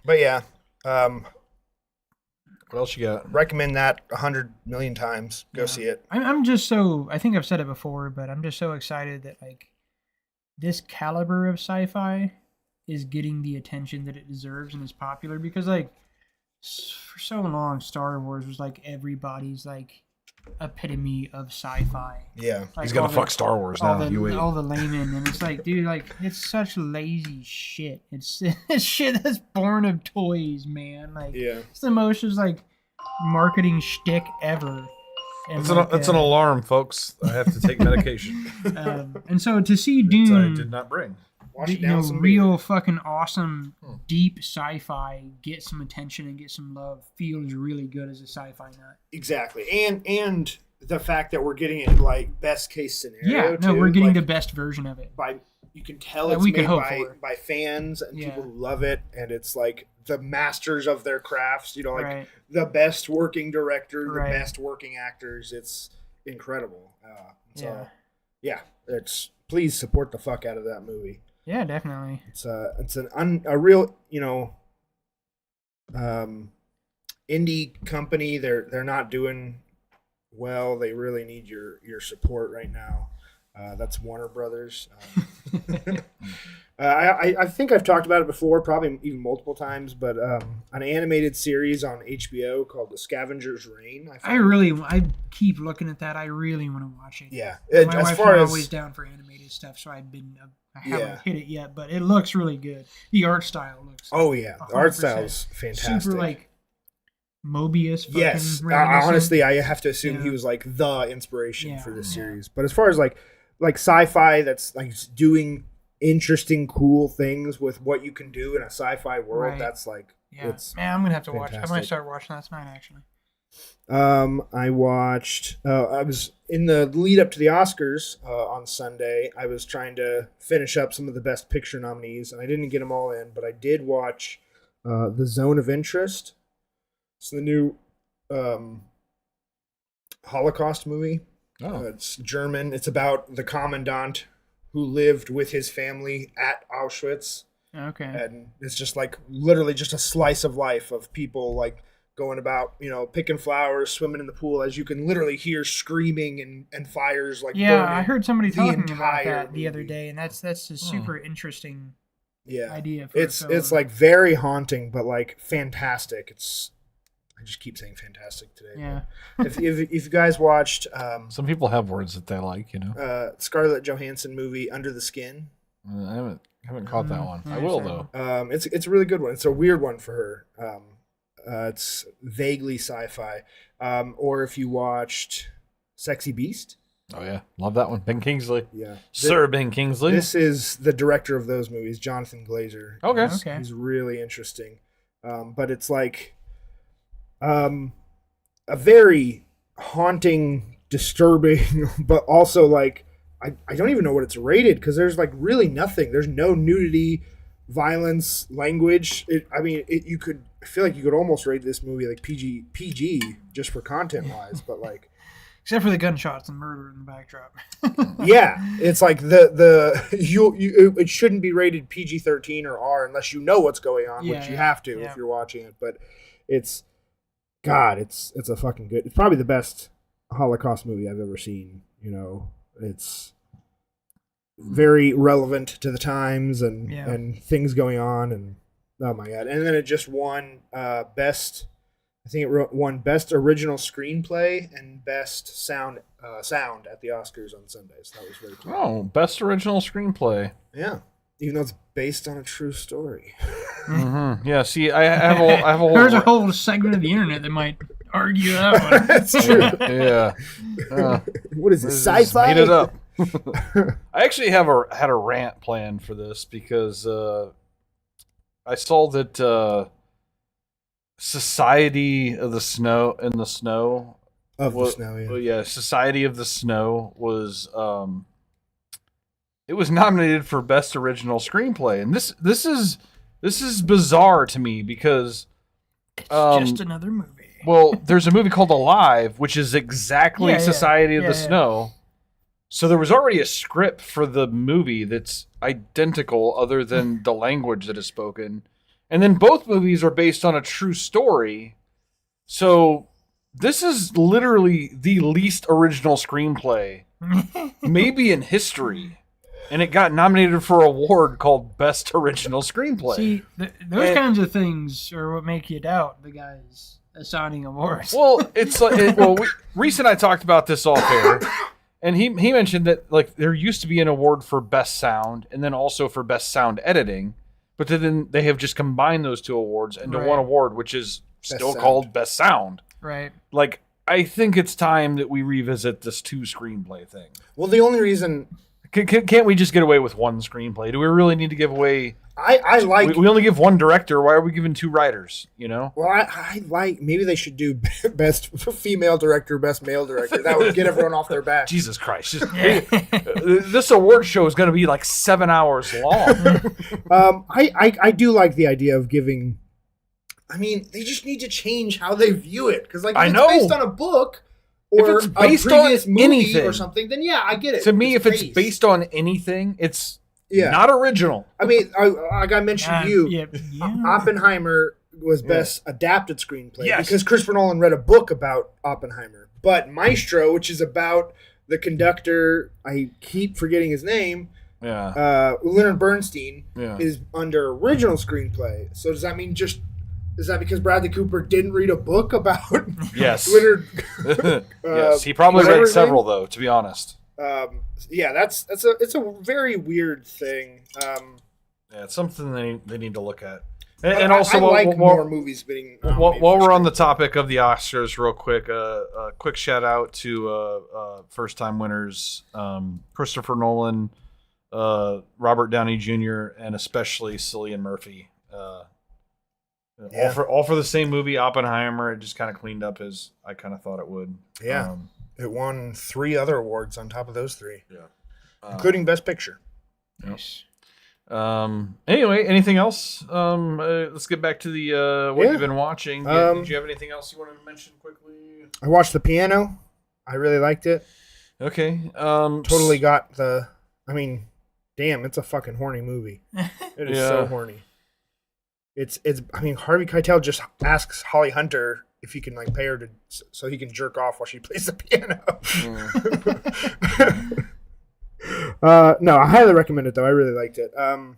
But yeah, what else you got? Recommend that 100 million times. Go see it. I'm just so, I think I've said it before, but I'm just so excited that like this caliber of sci-fi is getting the attention that it deserves and is popular, because like for so long Star Wars was like everybody's like epitome of sci-fi. Yeah, like he's gonna fuck Star Wars now. All the laymen, and it's like, dude, like it's such lazy shit. It's shit that's born of toys, man. Like it's the most just like marketing shtick ever. And that's an alarm, folks. I have to take medication. And so to see Dune, I did not bring. Real fucking awesome, deep sci-fi get some attention and get some love feels really good as a sci-fi nut. Exactly, and the fact that we're getting it like best case scenario. Yeah, no, too, we're getting like, the best version of it. You can tell That it's we could made hope for. by fans and people who love it, and it's like the masters of their crafts. You know, like the best working director, the best working actors. It's incredible. It's please support the fuck out of that movie. Yeah, definitely. It's a real, indie company. They're not doing well. They really need your support right now. That's Warner Brothers. I think I've talked about it before, probably even multiple times, but an animated series on HBO called The Scavenger's Reign. I keep looking at that. I really want to watch it. Yeah, my wife's not always down for animated stuff, so I haven't hit it yet, but it looks really good. The art style looks. Oh yeah, the art style's fantastic. Super like Mobius. Yes, honestly, I have to assume he was like the inspiration for this series. But as far as like sci-fi, that's like doing interesting, cool things with what you can do in a sci-fi world. That's like, it's man, I'm gonna have to watch. I might start watching that tonight, actually. I watched. I was in the lead up to the Oscars on Sunday. I was trying to finish up some of the Best Picture nominees, and I didn't get them all in, but I did watch The Zone of Interest. It's the new Holocaust movie. It's German. It's about the commandant who lived with his family at Auschwitz. Okay. And it's just like literally just a slice of life of people like going about, picking flowers, swimming in the pool, as you can literally hear screaming and fires like burning. I heard somebody talking about that the other day, and that's a super interesting idea for it's like very haunting, but like fantastic. I just keep saying fantastic today. Yeah. if you guys watched some people have words that they like, Scarlett Johansson movie Under the Skin. I haven't caught that one. I will though. It's a really good one. It's a weird one for her. It's vaguely sci-fi. Or if you watched Sexy Beast. Oh yeah, love that one. Ben Kingsley. Yeah, Sir Ben Kingsley. This is the director of those movies, Jonathan Glazer. Okay. He's really interesting. But it's like a very haunting, disturbing, but also like I don't even know what it's rated, because there's like really nothing. There's no nudity, violence, language. I feel like you could almost rate this movie like PG just for content wise, but like except for the gunshots and murder in the backdrop. Yeah, it's like it shouldn't be rated PG-13 or R unless you know what's going on, which you have to if you're watching it. But it's a fucking good. It's probably the best Holocaust movie I've ever seen. It's very relevant to the times and things going on, and oh my god! And then it just won best. I think it won best original screenplay and best sound at the Oscars on Sunday. So that was very cool. Oh, best original screenplay. Yeah, even though it's based on a true story. Mm-hmm. Yeah. See, I have a whole. There's a whole segment of the internet that might argue that one. That's true. Yeah. What is this? Sci-fi? Made it up. I actually had a rant planned for this because I saw that Society of the Snow Society of the Snow was it was nominated for best original screenplay, and this is bizarre to me because it's just another movie. Well, there's a movie called Alive, which is exactly Society of the Snow. So there was already a script for the movie that's identical, other than the language that is spoken. And then both movies are based on a true story. So this is literally the least original screenplay, maybe in history. And it got nominated for an award called Best Original Screenplay. See, those kinds of things are what make you doubt the guys assigning awards. Well, it's like, Reese and I talked about this off air. And he mentioned that like there used to be an award for best sound and then also for best sound editing, but then they have just combined those two awards into one award, which is still called best sound. Right. Like, I think it's time that we revisit this 2 screenplay thing. Well, the only reason can't we just get away with 1 screenplay? Do we really need to give away I like. We only give one director. Why are we giving 2 writers? You know. Well, I like. Maybe they should do best female director, best male director. That would get everyone off their back. Jesus Christ! This award show is going to be like 7 hours long. I do like the idea of giving. I mean, they just need to change how they view it because, like, if it's based on a book or if it's based a previous on movie anything or something, then yeah, I get it. To me, if it's based on anything, it's not original. I mean, like I mentioned, Oppenheimer was best adapted screenplay because Christopher Nolan read a book about Oppenheimer. But Maestro, which is about the conductor, I keep forgetting his name. Leonard Bernstein is under original screenplay. So does that mean is that because Bradley Cooper didn't read a book about Leonard? Yes, he probably read several though. To be honest. It's a very weird thing. It's something they need to look at. And also, I like more movies being. While we're on the topic of the Oscars, real quick, a quick shout out to first-time winners: Christopher Nolan, Robert Downey Jr., and especially Cillian Murphy. All for the same movie, Oppenheimer. It just kind of cleaned up as I kind of thought it would. Yeah, it won 3 other awards on top of those 3. Yeah, including Best Picture. Nice. Anyway, anything else? Let's get back to the what you've been watching. Did you have anything else you wanted to mention quickly? I watched The Piano. I really liked it. Okay. Totally got the. I mean, damn, it's a fucking horny movie. It is so horny. It's. I mean, Harvey Keitel just asks Holly Hunter if he can pay her so he can jerk off while she plays the piano. No, I highly recommend it though. I really liked it. And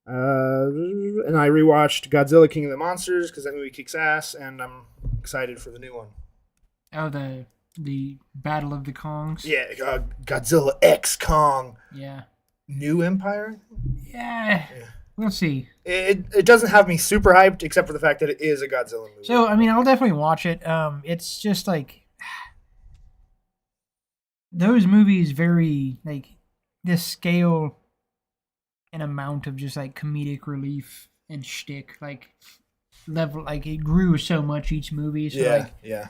I rewatched Godzilla King of the Monsters because that movie kicks ass, and I'm excited for the new one. Oh, the Battle of the Kongs. Yeah, Godzilla X Kong. Yeah. New Empire. Yeah. We'll see. It doesn't have me super hyped, except for the fact that it is a Godzilla movie. So I mean, I'll definitely watch it. It's just like those movies vary, like the scale and amount of just like comedic relief and shtick, like level, like it grew so much each movie. So yeah.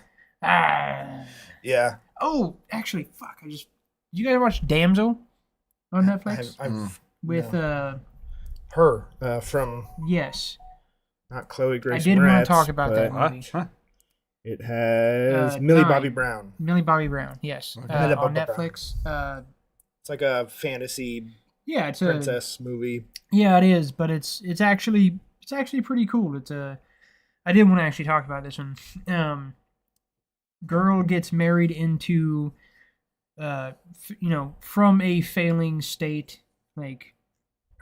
Oh, actually, fuck! Did you guys watch Damsel on Netflix? With her from not Chloe Grace. I did Moretz, want to talk about that movie. It has Millie Bobby Brown. Millie Bobby Brown, yes, on Netflix. It's like a fantasy. Yeah, it's princess movie. Yeah, it is, but it's actually pretty cool. I did want to actually talk about this one. Girl gets married into, from a failing state, like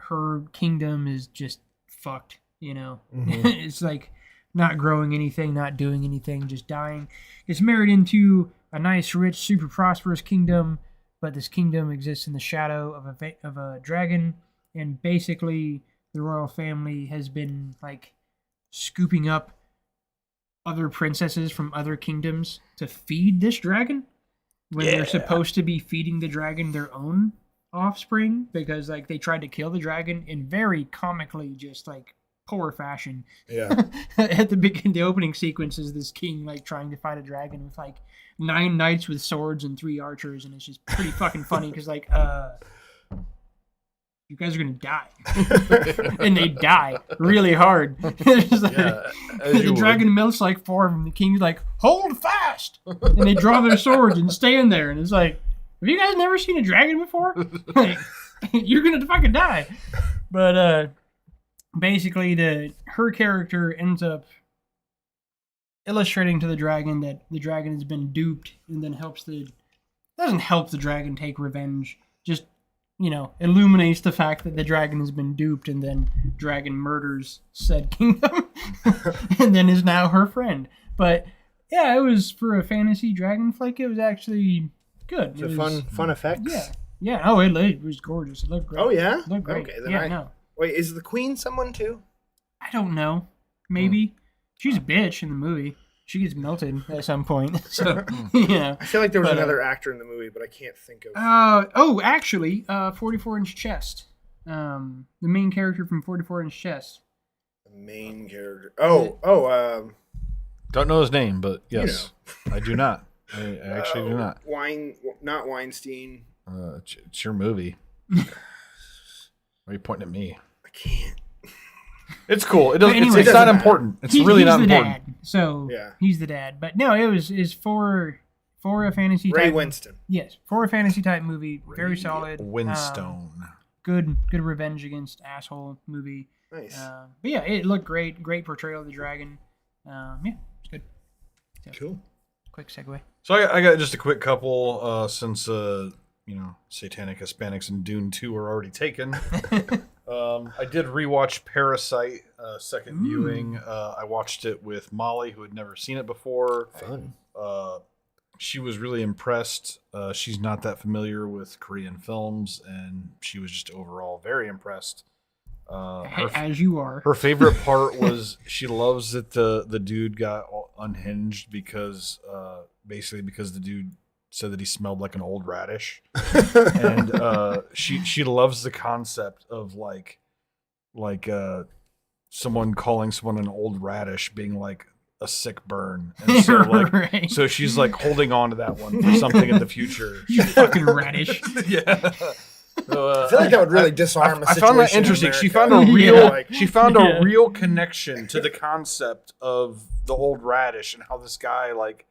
her kingdom is just fucked. Mm-hmm. It's like not growing anything, not doing anything, just dying. Gets married into a nice, rich, super prosperous kingdom, but this kingdom exists in the shadow of a dragon, and basically the royal family has been like scooping up other princesses from other kingdoms to feed this dragon when they're supposed to be feeding the dragon their own offspring, because like they tried to kill the dragon in very comically just like poor fashion. Yeah. At the opening sequence is this king like trying to fight a dragon with like 9 knights with swords and 3 archers, and it's just pretty fucking funny because like you guys are gonna die. And they die really hard. The dragon melts like 4 of them. The king's like, hold fast, and they draw their swords and stand there, and it's like, have you guys never seen a dragon before? Like, you're gonna fucking die. But basically her character ends up illustrating to the dragon that the dragon has been duped, and then doesn't help the dragon take revenge, just illuminates the fact that the dragon has been duped, and then dragon murders said kingdom and then is now her friend. But yeah, it was for a fantasy dragon flick, it was actually good. It was fun effects. Yeah. Oh, it was gorgeous. It looked great. Oh yeah, it looked great. Okay, then wait, is the queen someone too? I don't know. Maybe she's a bitch in the movie. She gets melted at some point. So yeah, I feel like there was another actor in the movie, but I can't think of. Actually, 44-inch chest. The main character from 44 Inch Chess. The main character. Don't know his name, but yes, I do not. I actually do not. Not Weinstein. It's your movie. Why are you pointing at me? I can't. It's cool. It doesn't. Anyway, it's not important. It's really not important. Dad, so yeah, he's the dad. But no, is for a fantasy. Ray type, Winston. Yes, for a fantasy type movie, very solid. Winstone. Good revenge against asshole movie. Nice. But yeah, it looked great. Great portrayal of the dragon. Yeah, it's good. So, cool. Quick segue. So I got just a quick couple since Satanic Hispanics and Dune 2 are already taken. I did rewatch Parasite second viewing. I watched it with Molly, who had never seen it before. Fun. She was really impressed. She's not that familiar with Korean films, and she was just overall very impressed. As you are. Her favorite part was she loves that the dude got unhinged because basically because the dude said that he smelled like an old radish, and she loves the concept of like someone calling someone an old radish being like a sick burn, and so like right. so she's like holding on to that one for something in the future. You fucking radish. Yeah. So, I feel like that would really disarm a situation. I found that interesting. In She America. found a real connection to the concept of the old radish and how this guy like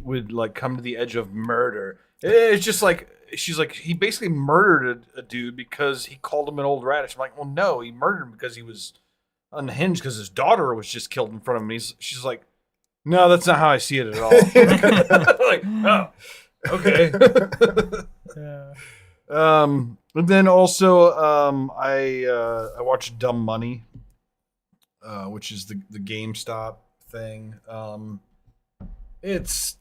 would like come to the edge of murder. It's just like she's like he basically murdered a dude because he called him an old radish. I'm like, well, no, he murdered him because he was unhinged because his daughter was just killed in front of him. She's like, no, that's not how I see it at all. Like, oh, okay. Yeah. And then also, I watched Dumb Money, which is the GameStop thing. It's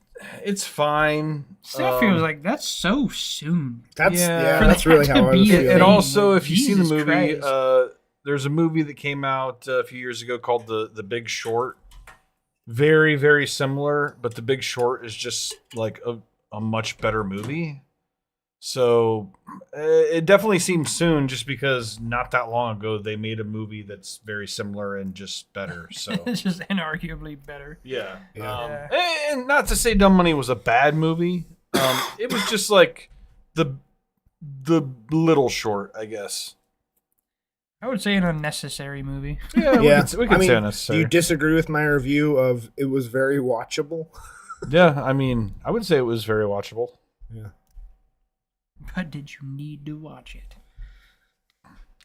fine. Stuff feels like that's so soon. That's really how I was feeling. And also, if you've seen the Jesus movie, Christ. there's a movie that came out a few years ago called The Big Short. Very, very similar, but The Big Short is just like a much better movie. So it definitely seems soon, just because not that long ago they made a movie that's very similar and just better. So It's just inarguably better. yeah. Yeah. And not to say Dumb Money was a bad movie. It was just like the little short, I guess. I would say an unnecessary movie. Yeah, we could say unnecessary. Do you disagree with my review of it was very watchable? Yeah, I mean, I would say it was very watchable. Yeah. But did you need to watch it?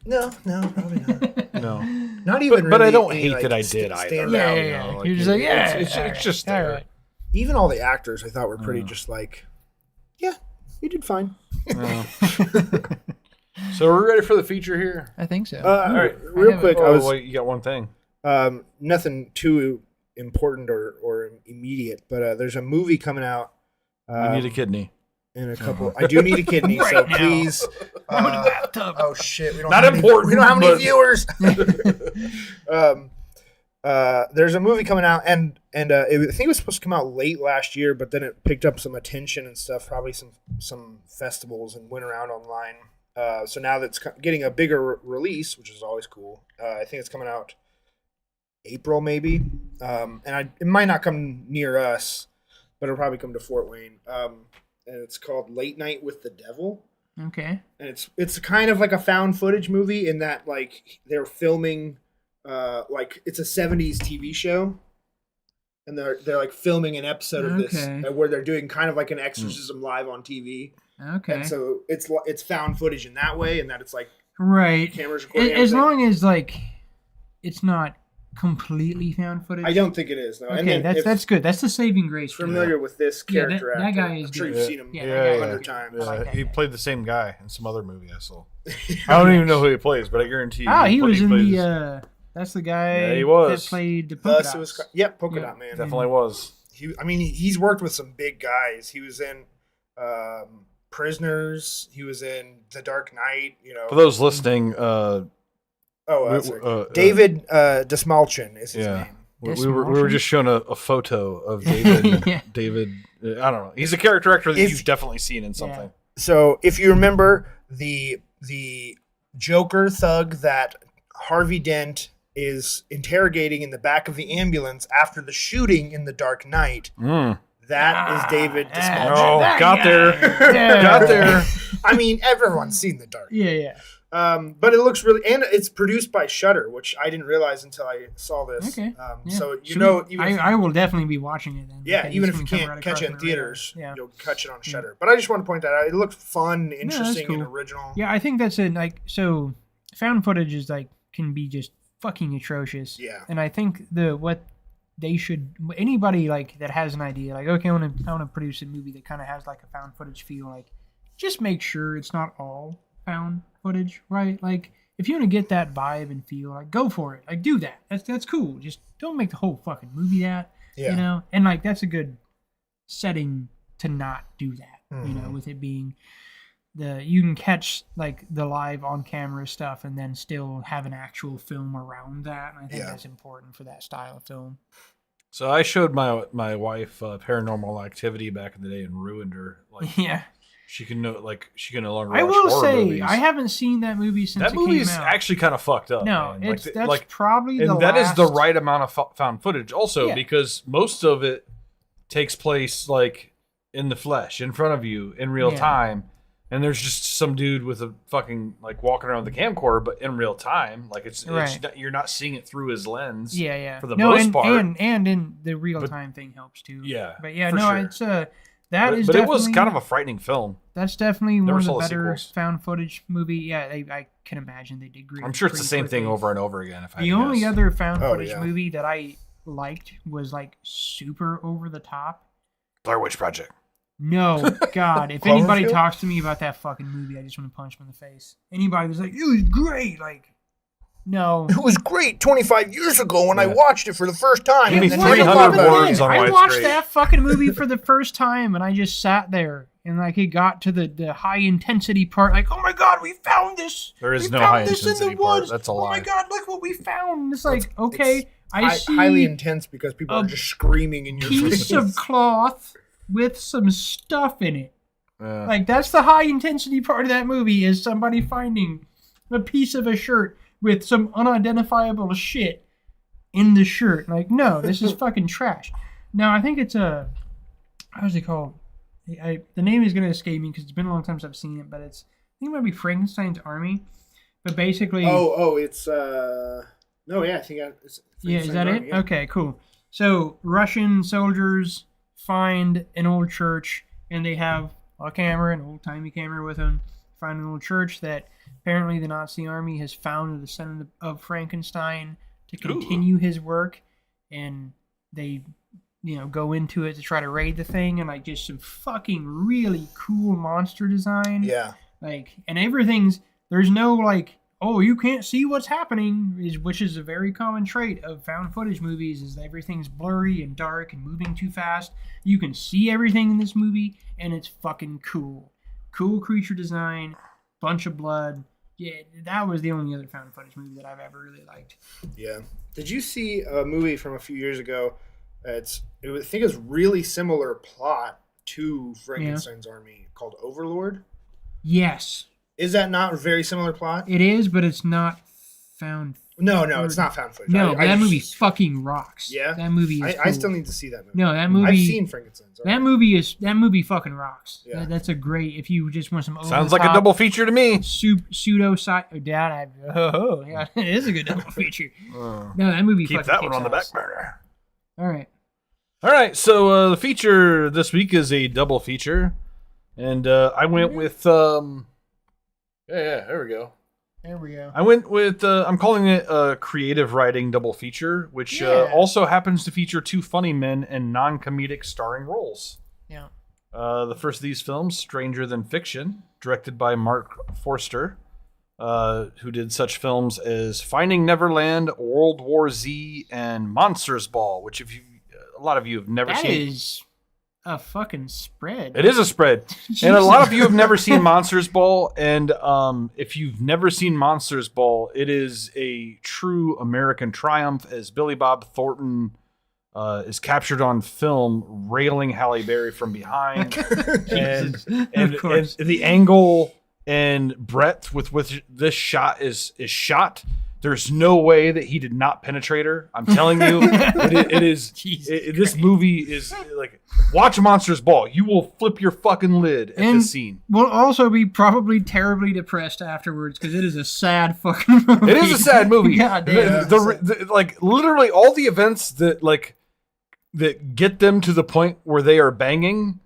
No, probably not. No. Not even But I really don't any, hate like, that I did either. stand Yeah, out. yeah. You know, You're just like, yeah. It's just all there. right. Even all the actors I thought were pretty just like, yeah, you did fine. So we're ready for the feature here. I think so. All right, real quick, Wait, you got one thing. Nothing too important or immediate, but there's a movie coming out. You need a kidney. In a couple, I do need a kidney, so now. please. I'm in a bathtub. Oh shit, we don't Not have important, we don't have any but- viewers. There's a movie coming out, and I think it was supposed to come out late last year, but then it picked up some attention and stuff, probably some festivals, and went around online. So now that's getting a bigger release, which is always cool. I think it's coming out April maybe, and it might not come near us, but it'll probably come to Fort Wayne. And it's called Late Night with the Devil. Okay. And it's kind of like a found footage movie in that like they're filming like it's a 70s TV show, and they're like filming an episode of this where they're doing kind of like an exorcism live on TV. Okay. And so it's found footage in that way, and that it's like right. cameras recording As everything. long as like it's not completely found footage. I don't think it is. No. Okay, And then that's good. That's the saving grace. familiar with this Yeah, character. that actor. guy is I'm sure good. you've seen him Yeah, Yeah, that guy is 100 good. times. I like that He guy. played the same guy in some other movie I saw. I don't even know who he plays, but I guarantee you. Oh, he was in played the. That's the guy Yeah, he was. that played the polka Thus, it dots. was. Yep, Polka Yeah. Dot Man. Definitely was. He's worked with some big guys. He was in Prisoners. He was in The Dark Knight. You know. For those listening, David Desmalchin is his yeah. name. we were just shown a photo of David. Yeah. David, I don't know. He's a character actor that If- you've definitely seen in something. So if you remember the Joker thug that Harvey Dent is interrogating in the back of the ambulance after the shooting in The Dark Knight. That is David Despommier. Oh, got there. Got there. I mean, everyone's seen The Dark Knight. Yeah. But it looks really, and it's produced by Shudder, which I didn't realize until I saw this. Okay. So I will definitely be watching it then. Yeah, because even it's if you gonna come can't right catch it in across my radar. theaters, Yeah. you'll catch it on Shudder. But I just want to point that out. It looked fun, interesting, cool. and original. Yeah, I think that's it. Like, so found footage is like can be just fucking atrocious. Yeah. And I think what they should, anybody like that has an idea, like, okay, I want to produce a movie that kind of has like a found footage feel, like just make sure it's not all found footage, right? Like, if you want to get that vibe and feel, like, go for it. Like, do that. That's cool. Just don't make the whole fucking movie that, you know? And, like, that's a good setting to not do that, you know, with it being you can catch, like, the live on-camera stuff and then still have an actual film around that. And I think that's important for that style of film. So I showed my wife Paranormal Activity back in the day and ruined her. Like, yeah. She can no longer watch I will horror say, movies. I haven't seen that movie since that it came out. movie's actually kind of fucked up. No, man. that's probably the and that is last... the right amount of found footage. Also, because most of it takes place like in the flesh, in front of you, in real time, and there's just some dude with a fucking like walking around with a camcorder, but in real time, like it's you're not seeing it through his lens. Yeah. For the most part, and in the real time thing helps too. Yeah, but yeah, sure. it's But it was kind of a frightening film. That's definitely one of the better sequels. found footage movie. Yeah, I can imagine they did great. I'm sure it's the same thing over and over again. If the only other found footage movie that I liked was like super over the top. Blair Witch Project. No, God, if anybody talks to me about that fucking movie, I just want to punch them in the face. Anybody was like, it was great, like, no. It was great 25 years ago when I watched it for the first time. Give me And 300 words on why I it's watched great. that fucking movie for the first time, and I just sat there, and like it got to the high intensity part, like, oh my God, we found this. There is we no found high this in intensity the part. woods. That's a Oh lie. my God, look what we found. And it's like, okay, I see highly intense because people are just screaming in your piece face. of cloth with some stuff in it. Yeah. Like, that's the high intensity part of that movie, is somebody finding a piece of a shirt with some unidentifiable shit in the shirt. Like, no, this is fucking trash. Now, I think it's how's it called? The name is going to escape me because it's been a long time since I've seen it, but I think it might be Frankenstein's Army. But basically... it's... No, yeah, I think it's... Yeah, is that it? Yeah. Okay, cool. So, Russian soldiers find an old church, and they have a camera, an old-timey camera with them. Find an old church that apparently the Nazi army has found the son of Frankenstein to continue his work, and they, go into it to try to raid the thing, and like just some fucking really cool monster design. Yeah. Like, and there's no like, oh, you can't see what's happening, which is a very common trait of found footage movies, is that everything's blurry and dark and moving too fast. You can see everything in this movie, and it's fucking cool. Cool creature design, bunch of blood. Yeah, that was the only other found footage movie that I've ever really liked. Yeah. Did you see a movie from a few years ago? I think it's really similar plot to Frankenstein's Army, called Overlord. Yes. Is that not a very similar plot? It is, but it's not found. No, it's not found footage. No, that movie fucking rocks. Yeah, that movie is cool. I still need to see that movie. No, that movie. I've seen Frankenstein's Army. That movie fucking rocks. Yeah. That's a great. If you just want some sounds like a double feature to me. Pseudo sci. Yeah, it is a good double feature. No, that movie. Keep that one on the back burner. All right. So the feature this week is a double feature, and I went with there we go. There we go. I went with, I'm calling it a creative writing double feature, which also happens to feature two funny men in non-comedic starring roles. Yeah. The first of these films, Stranger Than Fiction, directed by Mark Forster, who did such films as Finding Neverland, World War Z, and Monsters Ball, which a lot of you have never seen. That is a fucking spread. It is a spread. And a lot of you have never seen Monsters Ball, and if you've never seen Monsters Ball, it is a true American triumph as Billy Bob Thornton is captured on film railing Halle Berry from behind. and the angle and breadth with which this shot is shot. There's no way that he did not penetrate her. I'm telling you, it is. This movie is like, watch Monsters Ball. You will flip your fucking lid at this scene. We'll also be probably terribly depressed afterwards because it is a sad fucking movie. It is a sad movie. God damn. Like literally all the events that get them to the point where they are banging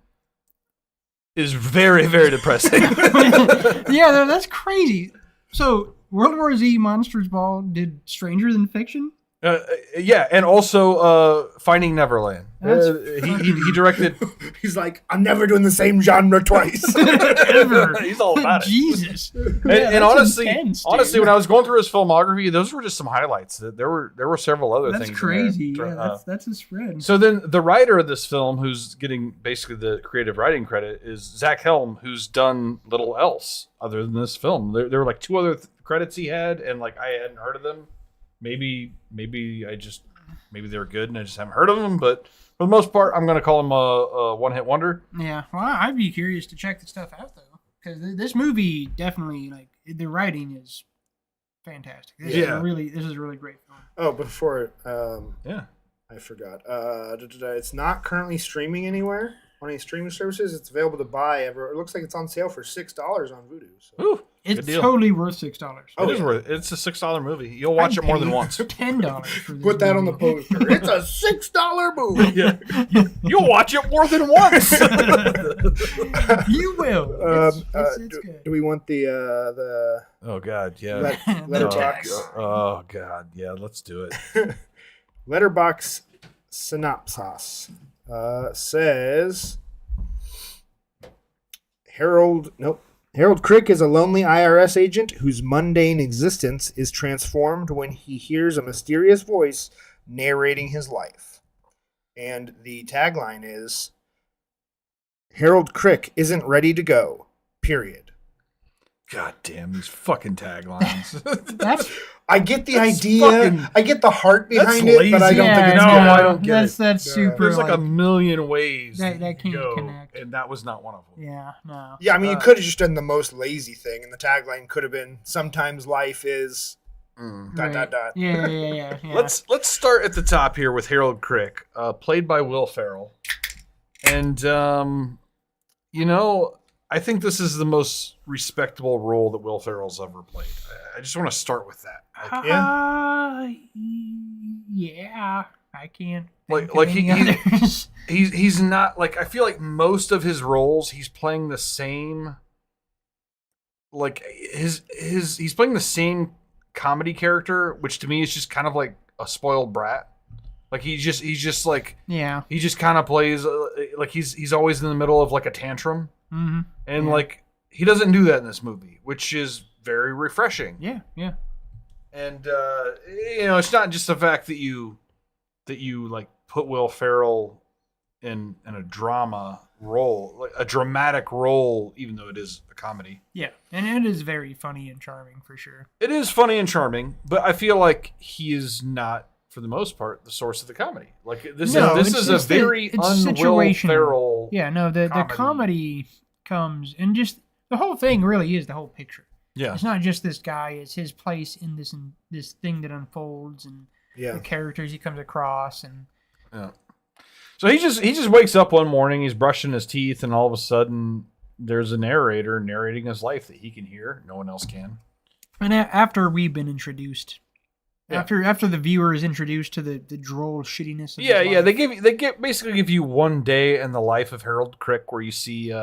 is very, very depressing. Yeah, that's crazy. So World War Z Monsters Ball did Stranger Than Fiction? Yeah, and also Finding Neverland. He directed. He's like, I'm never doing the same genre twice. Ever. He's all about it. Jesus. And honestly, when I was going through his filmography, those were just some highlights. There were several other things. That's crazy. Yeah, that's a spread. So then the writer of this film, who's getting basically the creative writing credit, is Zach Helm, who's done little else other than this film. There were like 2 other credits he had, and like I hadn't heard of them. Maybe they were good and I just haven't heard of them, but for the most part, I'm going to call him a one-hit wonder. Yeah, well, I'd be curious to check the stuff out, though, because this movie definitely, like, the writing is fantastic. This is a really great film. Oh, before, I forgot. It's not currently streaming anywhere on any streaming services. It's available to buy. It looks like it's on sale for $6 on Vudu. So. Ooh. It's totally worth $6. Oh, it is worth it. It's a $6 movie. You'll watch it more than once. $10 for this Put that movie. on the poster. It's a $6 movie. Yeah. You'll watch it more than once. You will. It's good. Do we want the Oh God, yeah. Letterbox? Oh God, yeah. Let's do it. Letterbox synopsis says Harold Crick is a lonely IRS agent whose mundane existence is transformed when he hears a mysterious voice narrating his life. And the tagline is, Harold Crick isn't ready to go, period. God damn, these fucking taglines. I get the idea. I get the heart behind it, but I don't think it's good. I don't get it. That's super. There's like a million ways that can't go, connect. and that was not one of them. Yeah, no. Yeah, I mean, you could have just done the most lazy thing, and the tagline could have been, sometimes life is... ... Yeah. Let's start at the top here with Harold Crick, played by Will Ferrell. And, I think this is the most respectable role that Will Ferrell's ever played. I just want to start with that. Yeah, I can't. He's not like, I feel like most of his roles he's playing the same. Like he's playing the same comedy character, which to me is just kind of like a spoiled brat. Like he's just like, yeah, he just kind of plays like he's always in the middle of like a tantrum. Mm-hmm. And like he doesn't do that in this movie, which is very refreshing. Yeah. And it's not just the fact that you like put Will Ferrell in a drama role, like a dramatic role, even though it is a comedy. Yeah, and it is very funny and charming for sure. It is funny and charming, but I feel like he is not, for the most part, the source of the comedy. Like this is a very un-Will Ferrell. Yeah, no, the comedy comes, and just the whole thing really is the whole picture. Yeah, it's not just this guy; it's his place in this thing that unfolds, and the characters he comes across, and So he just wakes up one morning, he's brushing his teeth, and all of a sudden there's a narrator narrating his life that he can hear, no one else can. And after we've been introduced. Yeah. After the viewer is introduced to the droll shittiness of his life. They basically give you one day in the life of Harold Crick, where you see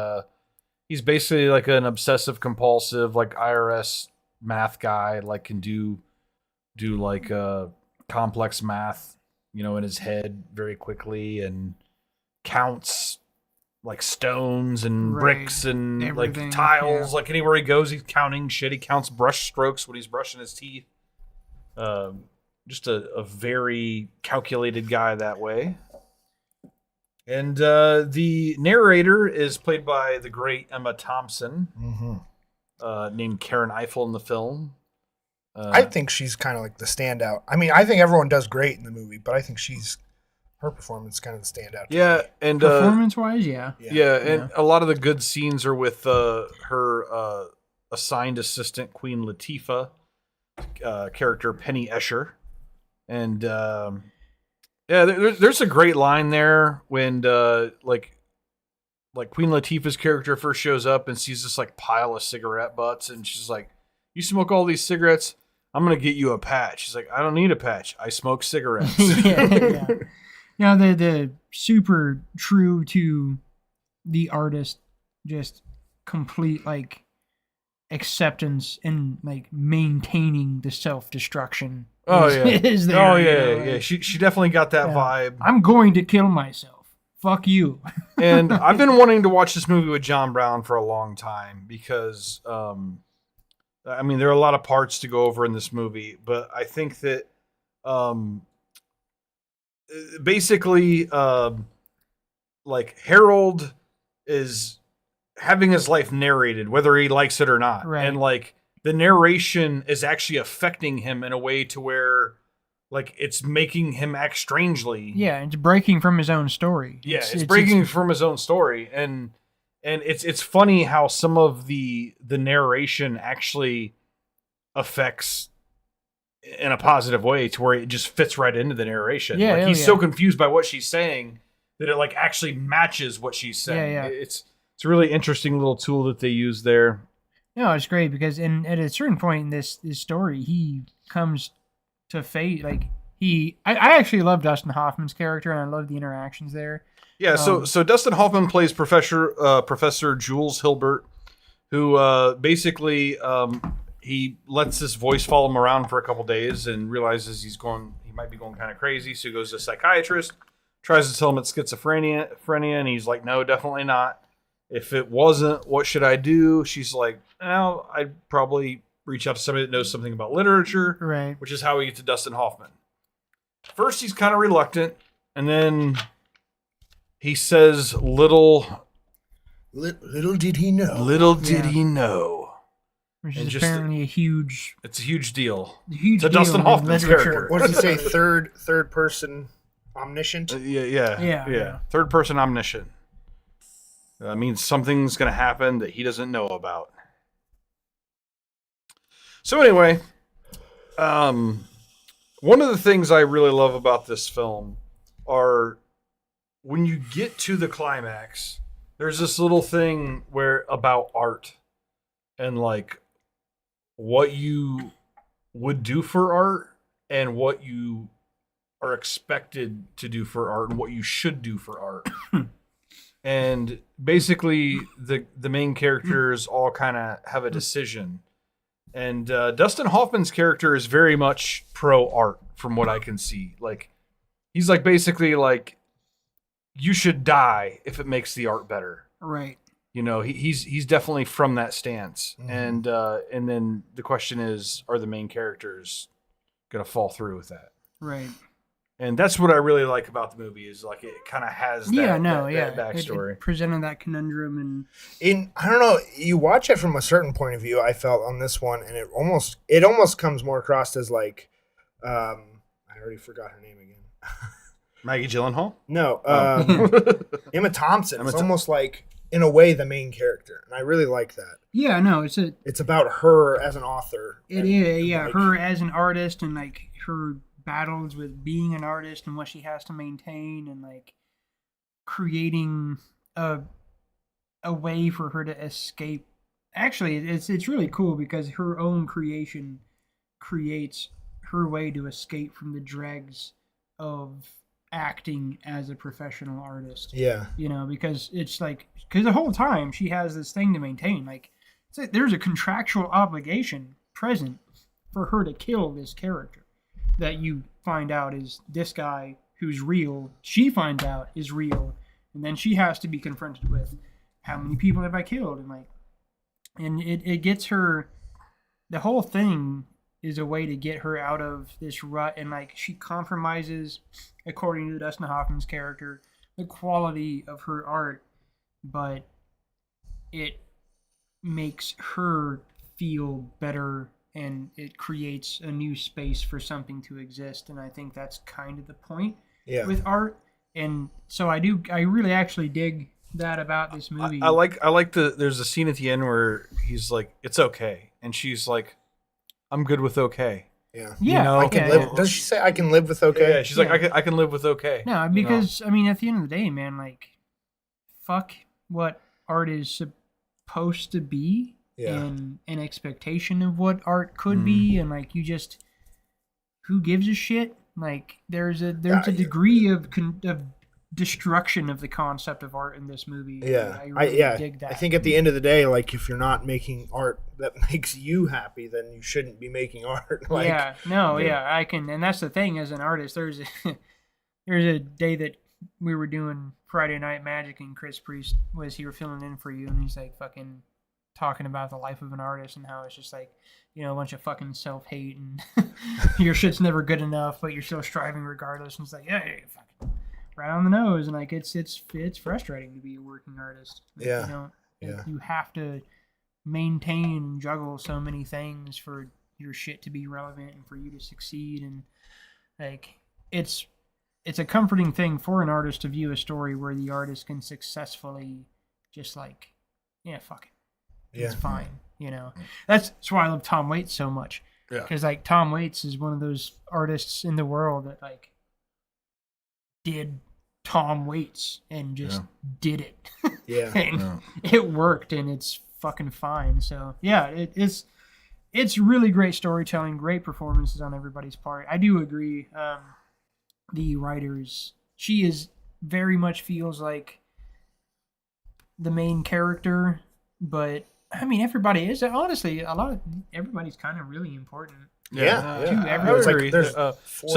he's basically like an obsessive compulsive like IRS math guy, like can do like complex math, in his head very quickly, and counts like stones and bricks and everything, like tiles. Yeah. Like anywhere he goes, he's counting shit. He counts brush strokes when he's brushing his teeth. Just a very calculated guy that way. And the narrator is played by the great Emma Thompson, named Karen Eiffel in the film. I think she's kind of like the standout. I mean, I think everyone does great in the movie, but I think her performance is kind of the standout. Yeah, and performance-wise, yeah. And a lot of the good scenes are with her assigned assistant Queen Latifah, character Penny Escher, and there's a great line there when like Queen Latifah's character first shows up and sees this like pile of cigarette butts, and she's like, "You smoke all these cigarettes? I'm gonna get you a patch." She's like, "I don't need a patch. I smoke cigarettes." Yeah. Now the super true to the artist, just complete like acceptance and like maintaining the self-destruction. Is there, oh yeah. She definitely got that vibe. I'm going to kill myself. Fuck you. And I've been wanting to watch this movie with John Brown for a long time because, I mean, there are a lot of parts to go over in this movie, but I think that basically, like Harold is having his life narrated, whether he likes it or not, right. And like the narration is actually affecting him in a way to where, like, it's making him act strangely. Yeah, it's breaking from his own story. Yeah, it's breaking from his own story, and it's funny how some of the narration actually affects in a positive way to where it just fits right into the narration. Yeah, like he's so confused by what she's saying that it like actually matches what she's saying. Yeah. It's a really interesting little tool that they use there. No, it's great because at a certain point in this story, he comes to fate. Like I actually love Dustin Hoffman's character, and I love the interactions there. Yeah, so Dustin Hoffman plays Professor Jules Hilbert, who basically he lets this voice follow him around for a couple days and realizes he might be going kind of crazy. So he goes to a psychiatrist, tries to tell him it's schizophrenia, and he's like, "No, definitely not. If it wasn't, what should I do?" She's like, "Well, I'd probably reach out to somebody that knows something about literature," right? Which is how we get to Dustin Hoffman. First, he's kind of reluctant, and then he says, "Little did he know." Little did he know. Which is apparently It's a huge deal. To Dustin Hoffman's character. What does he say? Third person omniscient? Yeah. Third person omniscient. That means something's going to happen that he doesn't know about. So anyway, one of the things I really love about this film are when you get to the climax, there's this little thing about art and like what you would do for art and what you are expected to do for art and what you should do for art. And basically the main characters all kind of have a decision. And Dustin Hoffman's character is very much pro art from what I can see. Like he's like basically like, you should die if it makes the art better. Right. You know, he's definitely from that stance. Mm-hmm. And then the question is, are the main characters going to fall through with that? Right. And that's what I really like about the movie is like it kind of has that backstory. It presented that conundrum I don't know, you watch it from a certain point of view, I felt on this one, and it almost comes more across as like I already forgot her name again. Maggie Gyllenhaal? No, Emma Thompson. It's almost like in a way the main character, and I really like that. Yeah, no, it's about her as an author. It is, yeah, like, her as an artist and like her battles with being an artist and what she has to maintain and like creating a way for her to escape. Actually, it's really cool because her own creation creates her way to escape from the dregs of acting as a professional artist. Yeah. You know, because it's like, because the whole time she has this thing to maintain. Like, there's a contractual obligation present for her to kill this character that you find out is this guy who's real. She finds out is real. And then she has to be confronted with, how many people have I killed? And it gets her, the whole thing is a way to get her out of this rut. And like she compromises, according to Dustin Hoffman's character, the quality of her art, but it makes her feel better and it creates a new space for something to exist. And I think that's kind of the point with art. And so I really actually dig that about this movie. I like there's a scene at the end where he's like, "It's okay," and she's like, "I'm good with okay." Yeah. Yeah, You know? I can live. Does she say I can live with okay? Yeah, she's like, I can live with okay. No, because I mean, at the end of the day, man, like, fuck what art is supposed to be, and an expectation of what art could be, and like, you just, who gives a shit? Like, there's a degree of destruction of the concept of art in this movie. Yeah, I really dig that. I think at the end of the day, like, if you're not making art that makes you happy, then you shouldn't be making art. Like, I can, and that's the thing. As an artist, there's a day that we were doing Friday Night Magic, and Chris Priest was here filling in for you, and he's like fucking talking about the life of an artist and how it's just like, you know, a bunch of fucking self-hate and your shit's never good enough, but you're still striving regardless. And it's like, yeah, fucking right on the nose. And like, it's frustrating to be a working artist. Like, you have to maintain and juggle so many things for your shit to be relevant and for you to succeed. And like, it's a comforting thing for an artist to view a story where the artist can successfully just like, yeah, fuck it. It's fine, you know. That's why I love Tom Waits so much. Yeah. Because like Tom Waits is one of those artists in the world that like did Tom Waits and just did it. And it worked, and it's fucking fine. So yeah, it's really great storytelling, great performances on everybody's part. I do agree. The writers, she is very much feels like the main character, but I mean, everybody is. Honestly, everybody's kind of really important. So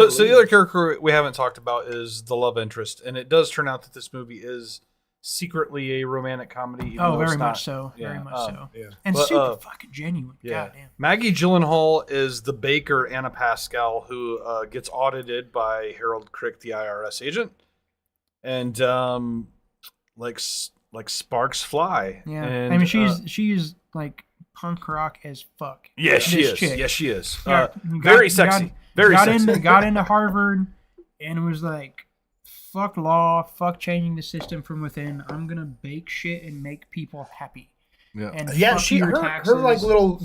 the other character we haven't talked about is the love interest, and it does turn out that this movie is secretly a romantic comedy. Very much so. Very much so. Yeah. And super fucking genuine. Yeah. Goddamn. Maggie Gyllenhaal is the baker, Anna Pascal, who gets audited by Harold Crick, the IRS agent, and like sparks fly. Yeah, and, I mean she's like punk rock as fuck. Yeah, she is. Chick. Yes, she is. Very sexy. Got into Harvard and was like, fuck law, fuck changing the system from within. I'm gonna bake shit and make people happy. Yeah, and her like little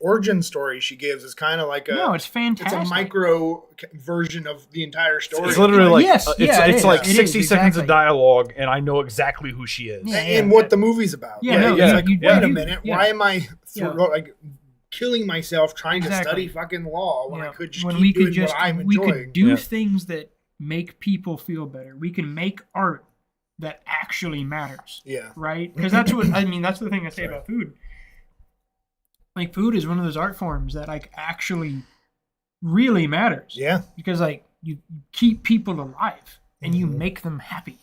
origin story she gives is kind of like it's fantastic. It's a micro version of the entire story. It's literally like it's like 60 seconds of dialogue, and I know exactly who she is and what the movie's about. It's like, wait a minute, why am I like killing myself trying to study fucking law when I could just keep doing what I'm enjoying? We could do things that make people feel better. We can make art that actually matters. Yeah. Right? Because that's what I mean, that's the thing I say about food. Like, food is one of those art forms that like actually really matters. Yeah. Because like you keep people alive and you make them happy.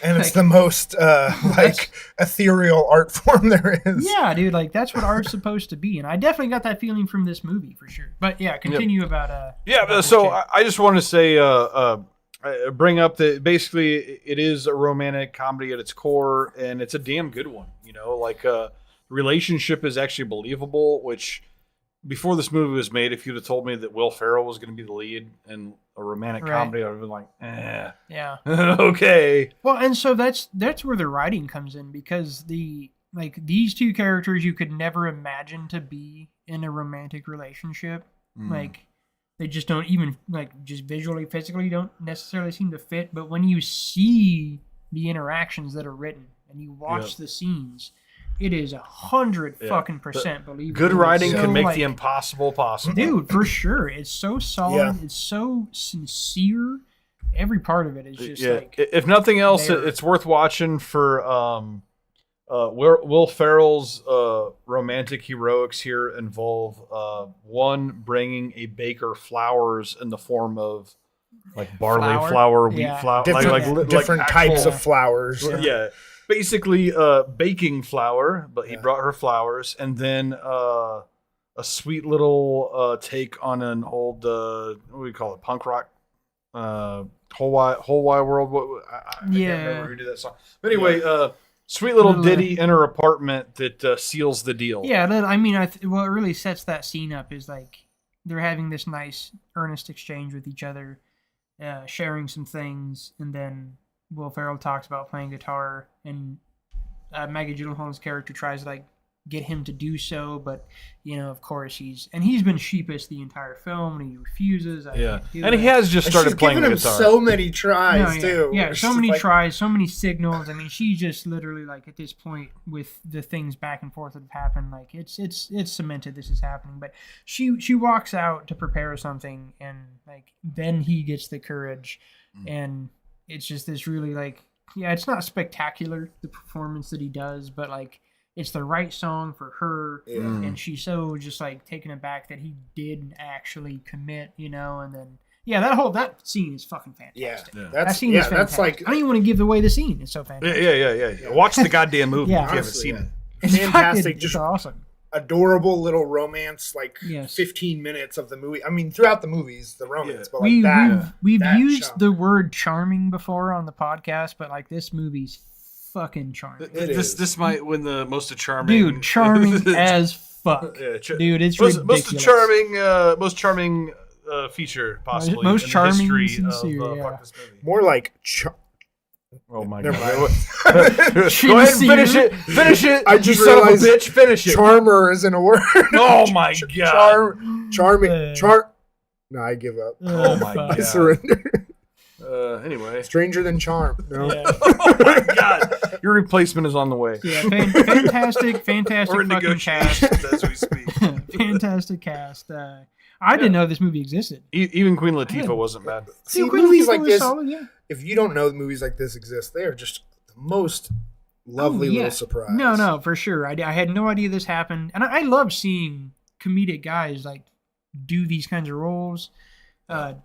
And it's the most like ethereal art form there is. Yeah, dude, like that's what art's supposed to be. And I definitely got that feeling from this movie for sure. But yeah, continue about so I just want to say bring up that basically it is a romantic comedy at its core, and it's a damn good one. You know, like relationship is actually believable, which before this movie was made, if you'd have told me that Will Ferrell was going to be the lead in a romantic comedy, I would have been like, yeah, okay. Well, and so that's where the writing comes in, because these two characters you could never imagine to be in a romantic relationship. Like, they just don't even, like, just visually, physically don't necessarily seem to fit. But when you see the interactions that are written and you watch the scenes, it is 100% believable. Good writing can make the impossible possible. Dude, for sure. It's so solid. Yeah. It's so sincere. Every part of it is just like... If nothing else, it's worth watching for... Will Ferrell's romantic heroics here involve one, bringing a baker flowers in the form of like barley flour, wheat flour, different types of flowers. Yeah, basically baking flour, but he brought her flowers, and then a sweet little take on an old what do we call it, punk rock, whole wide world. I can't remember who did that song, but anyway. Sweet little ditty in her apartment that seals the deal. Yeah, I mean, what really sets that scene up is like they're having this nice, earnest exchange with each other, sharing some things, and then Will Ferrell talks about playing guitar, and Maggie Gyllenhaal's character tries to like get him to do so, but of course he's been sheepish the entire film, and he refuses. And he has just started playing the guitar. So many tries too. Yeah, so many tries, so many signals. I mean, she just literally like at this point with the things back and forth that have happened, like it's cemented this is happening. But she walks out to prepare something, and like then he gets the courage, and it's just this really like it's not spectacular the performance that he does, but like. It's the right song for her, and she's so just like taken aback that he did actually commit, and then that scene is fucking fantastic. Yeah. That scene is fantastic. That's like I don't even want to give away the scene. It's so fantastic. Yeah. Watch the goddamn movie if you haven't honestly, seen it. It's fantastic, just awesome. Adorable little romance, like 15 minutes of the movie. I mean, throughout the movies, the romance, but like we've used the word charming before on the podcast, but like this movie's fucking charming. This might win the most charming. Dude, charming as fuck. Dude, it's ridiculous. Most charming feature possibly most in charming, the history sincere, of fuck this movie. More like. Oh my Never god! mind. Go ahead and finish it. Finish it. I just you son of a realized bitch. Finish it. Charmer isn't a word. Oh my god! Charming. No, I give up. Oh my god! I surrender. Anyway, Stranger than charm. No. Yeah. Oh my god! Your replacement is on the way. Yeah, fantastic We're in fucking cast. negotiations as we speak. Fantastic cast. I didn't know this movie existed. Even Queen Latifah wasn't bad. See, Queen movies Latifah like was this. solid, yeah. If you don't know that movies like this exist, they are just the most lovely little surprise. No, for sure. I had no idea this happened, and I love seeing comedic guys like do these kinds of roles.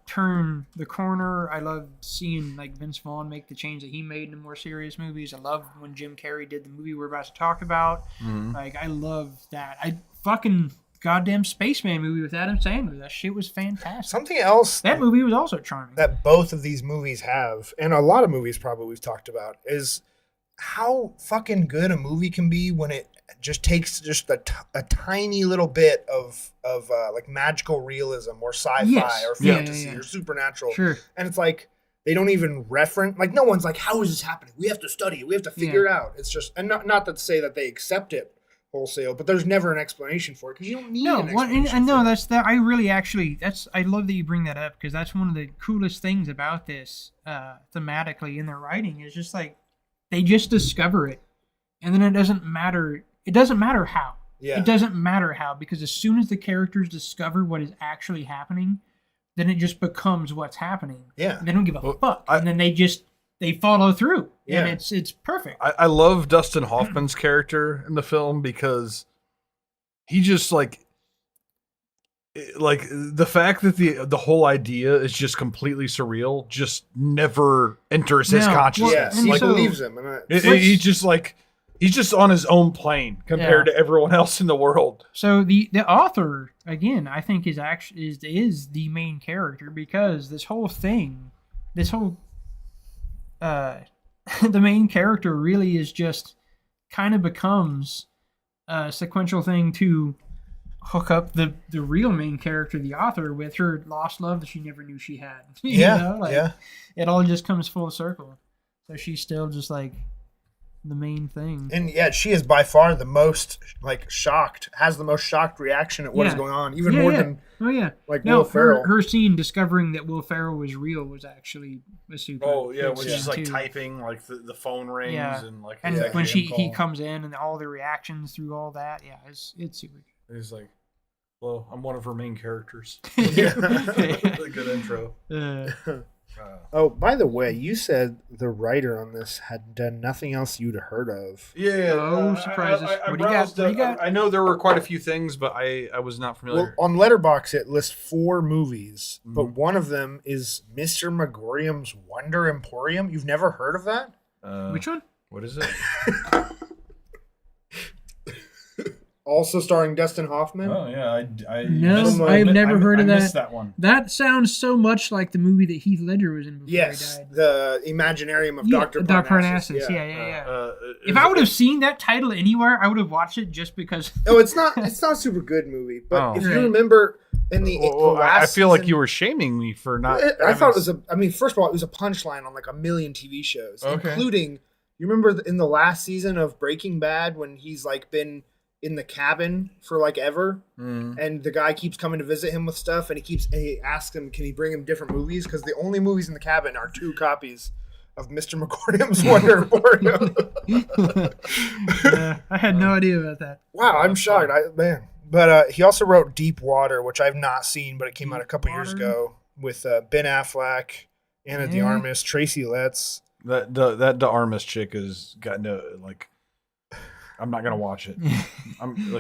Turn the corner. I love seeing like Vince Vaughn make the change that he made in more serious movies. I love when Jim Carrey did the movie we're about to talk about. Like I love that. I fucking goddamn Spaceman movie with Adam Sandler. That shit was fantastic. Something else that movie was also charming. That both of these movies have, and a lot of movies probably we've talked about, is how fucking good a movie can be when it just takes just a tiny little bit of like magical realism or sci-fi or fantasy or supernatural. Sure. And it's like they don't even reference, like no one's like, how is this happening? We have to study it. We have to figure it out. It's just, and not to say that they accept it wholesale, but there's never an explanation for it because you don't need an explanation. That's that. I really actually I love that you bring that up because that's one of the coolest things about this thematically in their writing is just like they just discover it, and then it doesn't matter. It doesn't matter how. Yeah. It doesn't matter how because as soon as the characters discover what is actually happening, then it just becomes what's happening. Yeah. They don't give a fuck, and then they follow through. Yeah. And it's perfect. I love Dustin Hoffman's character in the film because he just like the fact that the whole idea is just completely surreal just never enters his consciousness. He believes him. He's just on his own plane compared to everyone else in the world. So the author again, I think is the main character because the main character really is just kind of becomes a sequential thing to hook up the real main character, the author, with her lost love that she never knew she had. It all just comes full circle. So she's still just like the main thing. And yet she is by far the most like shocked, has the most shocked reaction at what is going on, even more than Will Ferrell. Her scene discovering that Will Ferrell was real was actually a super. Oh yeah, when she's like typing, like the phone rings and like. And when he comes in and all the reactions through all that, it's super. He's like, well, I'm one of her main characters. A good intro. Oh, by the way, you said the writer on this had done nothing else you'd heard of. Yeah. No surprises. What do you got? I know there were quite a few things, but I was not familiar. Well, on Letterboxd, it lists 4 movies, but one of them is Mr. Megorium's Wonder Emporium. You've never heard of that? Which one? What is it? Also starring Dustin Hoffman. Oh yeah, I No, I've never heard of I that. missed that one. That sounds so much like the movie that Heath Ledger was in before Yes, he died. the Imaginarium of Dr. Parnassus. Yeah. Yeah. If I would have seen that title anywhere, I would have watched it just because. No, it's not. It's not a super good movie. But if you remember in the I feel like season, you were shaming me for not. I thought it was a. I mean, first of all, it was a punchline on like a million TV shows, including. You remember in the last season of Breaking Bad when he's like been in the cabin for like ever, and the guy keeps coming to visit him with stuff, and he asks him, can he bring him different movies? Because the only movies in the cabin are 2 copies of Mr. McCormick's Wonder Porno. Yeah, I had no idea about that. Wow, I'm shocked, But he also wrote Deep Water, which I've not seen, but it came out a couple years ago with Ben Affleck, Anna de Armas, Tracy Letts. That De Armas chick has got no like. I'm not gonna watch it.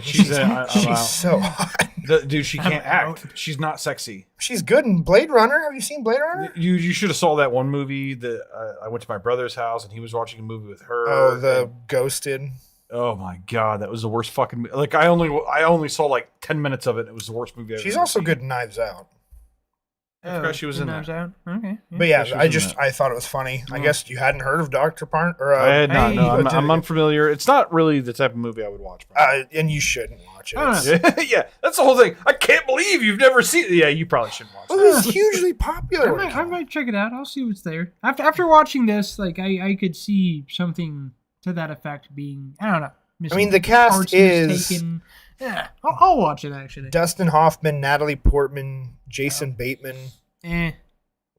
She's so hot. Dude, she can't act. She's not sexy. She's good in Blade Runner. Have you seen Blade Runner? You should have saw that one movie that I went to my brother's house and he was watching a movie with her. Oh, Ghosted. Oh my god, that was the worst fucking. Like I only saw like 10 minutes of it. It was the worst movie. She's also good in Knives Out. I forgot she was in Knives Out. Okay. Yeah. But yeah, I thought it was funny. I guess you hadn't heard of Dr. Parn? I had not. No, I'm unfamiliar. It's not really the type of movie I would watch. And you shouldn't watch it. Yeah, that's the whole thing. I can't believe you've never seen it. Yeah, you probably shouldn't watch it. Well, it's hugely popular. I might check it out. I'll see what's there. After watching this, like I could see something to that effect being, I don't know. I mean, the cast is... Yeah, I'll watch it, actually. Dustin Hoffman, Natalie Portman, Jason Bateman.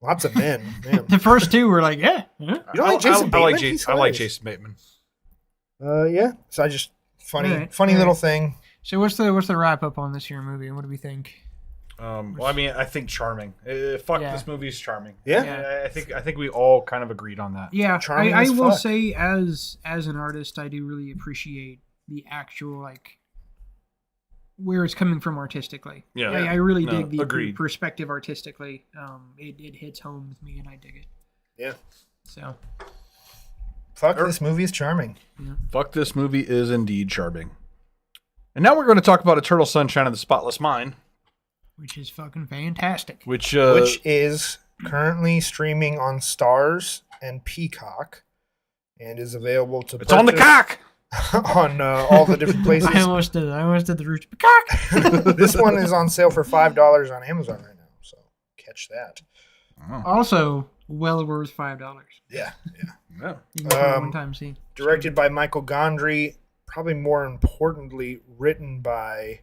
Lots of men. Man. The first 2 were like, yeah. You don't like Jason Bateman? I like Jason Bateman. Yeah. So I just... Funny little thing. So what's the wrap up on this here movie? What do we think? Well, I mean, I think charming. This movie's charming. Yeah. I think we all kind of agreed on that. Yeah, I will say as an artist, I do really appreciate the actual like where it's coming from artistically. Yeah, I really dig the perspective artistically. It hits home with me, and I dig it. Yeah. So. This movie is charming. Yeah. Fuck, this movie is indeed charming. And now we're going to talk about Eternal Sunshine of the Spotless Mind. Which is fucking fantastic. Which is currently streaming on Starz and Peacock, and is available to. It's on the cock. On all the different places. I almost did the roots. Peacock. This one is on sale for $5 on Amazon right now, so catch that. Oh. Also, well worth $5. Yeah. One-time scene. Directed by Michael Gondry. Probably more importantly, written by.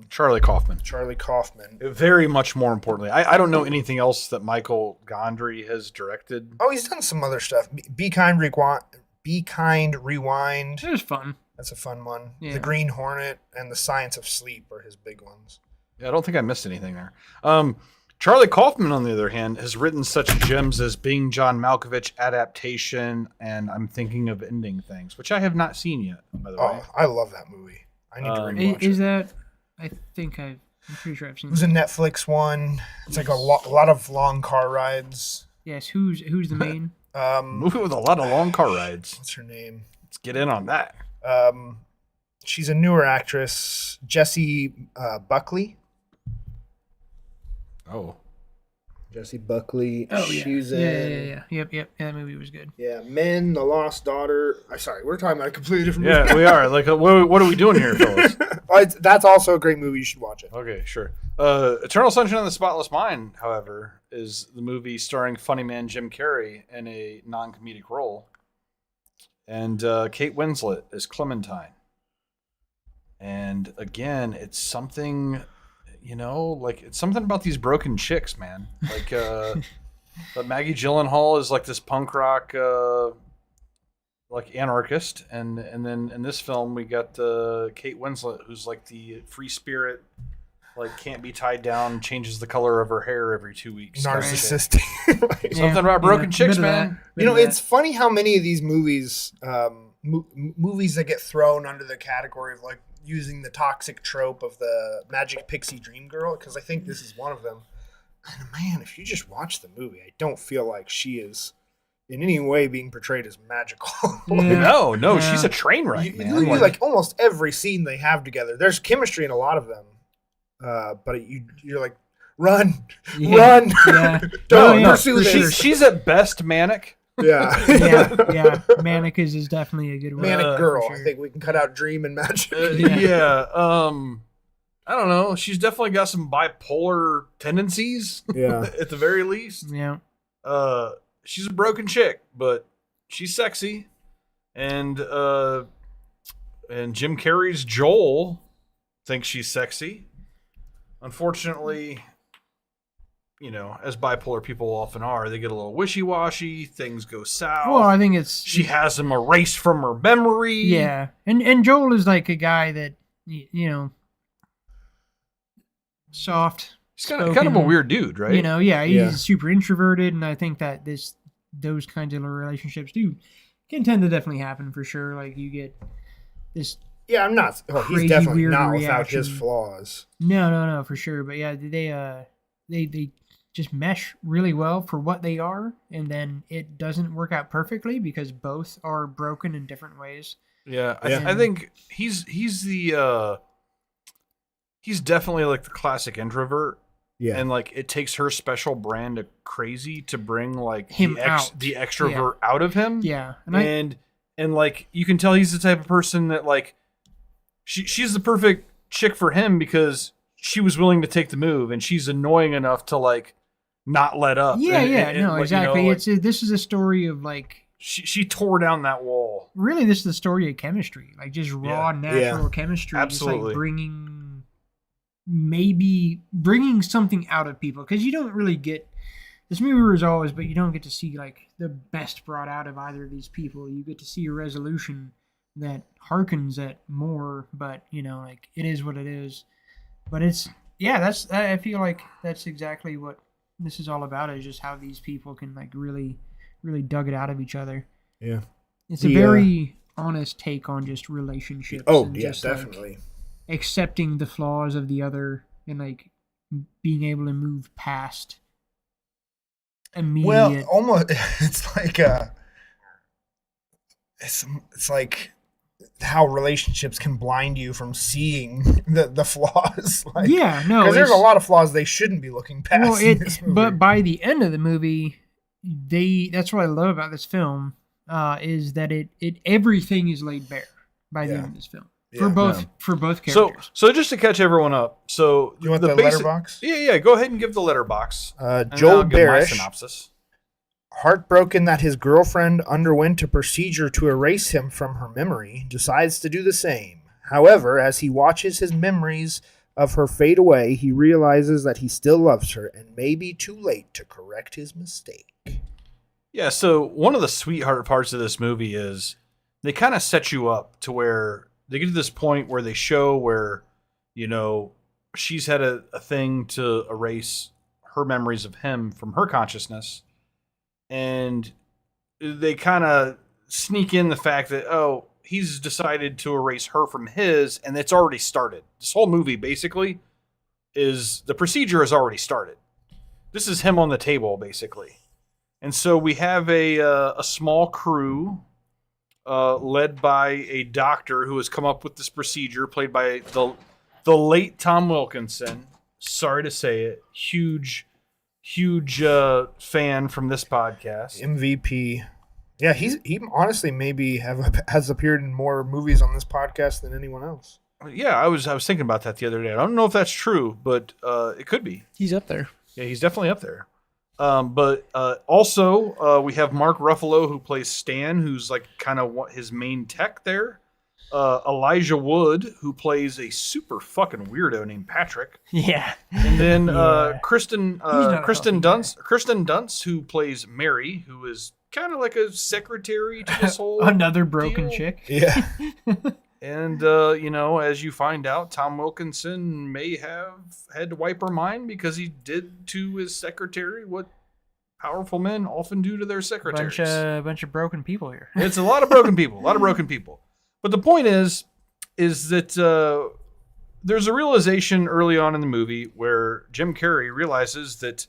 Charlie Kaufman. Very much more importantly. I don't know anything else that Michael Gondry has directed. Oh, he's done some other stuff. Be Kind, Rewind. It was fun. That's a fun one. Yeah. The Green Hornet and The Science of Sleep are his big ones. Yeah, I don't think I missed anything there. Charlie Kaufman, on the other hand, has written such gems as Being John Malkovich, Adaptation, and I'm Thinking of Ending Things, which I have not seen yet, by the way. I love that movie. I need to rewatch it. Is that... I'm pretty sure I've seen it. It was a Netflix one. It's like a lot of long car rides. Yes, who's the main? Movie with a lot of long car rides. What's her name? Let's get in on that. She's a newer actress, Jessie Buckley. Oh. Jessie Buckley. Oh, yeah. Yeah. Yep. That movie was good. Yeah, Men, The Lost Daughter. Sorry, we're talking about a completely different movie. Yeah, we are. Like, what are we doing here, fellas? That's also a great movie. You should watch it. Okay, sure. Eternal Sunshine of the Spotless Mind, however, is the movie starring funny man Jim Carrey in a non-comedic role. And Kate Winslet is Clementine. And again, it's something... it's something about these broken chicks, man. Like, but Maggie Gyllenhaal is like this punk rock, like anarchist, and then in this film we got Kate Winslet, who's like the free spirit, like can't be tied down, changes the color of her hair every 2 weeks. Narcissistic. Something about broken chicks, man. It's funny how many of these movies, movies that get thrown under the category of like. Using the toxic trope of the magic pixie dream girl, because I think this is one of them. And man, if you just watch the movie, I don't feel like she is in any way being portrayed as magical. No, Yeah. she's a train wreck, You man. look at like almost every scene they have together. There's chemistry in a lot of them, but you're like, run, run, Yeah. don't yeah, pursue for this. sure. She's at best manic. Yeah, yeah. Manic is definitely a good word. manic girl. for I sure. think we can cut out dream and magic. Yeah. I don't know. She's definitely got some bipolar tendencies. Yeah. At the very least. Yeah. She's a broken chick, but she's sexy. And Jim Carrey's Joel thinks she's sexy. Unfortunately, as bipolar people often are, they get a little wishy-washy, things go south. Well, I think it's She has him erased from her memory. yeah, and Joel is like a guy that soft. He's kind of a weird dude, right? He's super introverted, and I think that those kinds of relationships can tend to definitely happen for sure. Like you get this. Yeah, I'm not. Well, he's Crazy, definitely weird not without his reaction. flaws. No, for sure. But yeah, they just mesh really well for what they are, and then it doesn't work out perfectly because both are broken in different ways. Yeah, I think he's definitely like the classic introvert. Yeah, And like it takes her special brand of crazy to bring like Him out. the extrovert out of him. Yeah, and like you can tell he's the type of person that like she's the perfect chick for him because she was willing to take the move and she's annoying enough to like not let up. No, like, exactly. like, This is a story of like she tore down that wall. really this is the story of chemistry, like just raw natural chemistry, Absolutely. just like bringing something out of people because you don't really get this movie is always, but you don't get to see like the best brought out of either of these people. You get to see a resolution that harkens at more, but like it is what it is. But I feel like that's exactly what this is all about, is just how these people can like really dug it out of each other. yeah. It's a very honest take on just relationships. Oh, and yeah, just, like, definitely. accepting the flaws of the other and like being able to move past immediate. Well, almost. It's like it's like how relationships can blind you from seeing the flaws. Like, because there's a lot of flaws they shouldn't be looking past. Well, in this movie. but by the end of the movie, that's what I love about this film, is that it everything is laid bare by the end of this film for both characters. So just to catch everyone up, so you want the letterbox? Yeah. Go ahead and give the letterbox. Joel give my Barish, synopsis. heartbroken that his girlfriend underwent a procedure to erase him from her memory, decides to do the same. However, as he watches his memories of her fade away, he realizes that he still loves her and may be too late to correct his mistake. Yeah, so one of the sweetheart parts of this movie is they kind of set you up to where they get to this point where they show where, she's had a thing to erase her memories of him from her consciousness. And they kind of sneak in the fact that, he's decided to erase her from his, and it's already started. This whole movie, basically, is the procedure has already started. This is him on the table, basically. And so we have a small crew led by a doctor who has come up with this procedure, played by the late Tom Wilkinson. Sorry to say it. Huge fan from this podcast. MVP. Yeah, he honestly maybe has appeared in more movies on this podcast than anyone else. Yeah, I was thinking about that the other day. I don't know if that's true, but it could be. He's up there. Yeah, he's definitely up there. But also we have Mark Ruffalo, who plays Stan, who's like kind of his main tech there. Elijah Wood, who plays a super fucking weirdo named Patrick. Yeah. And then Kristen Dunst, who plays Mary, who is kind of like a secretary to this whole another broken deal. chick. Yeah. And as you find out, Tom Wilkinson may have had to wipe her mind because he did to his secretary what powerful men often do to their secretaries. Bunch of broken people here. It's a lot of broken people. But the point is that there's a realization early on in the movie where Jim Carrey realizes that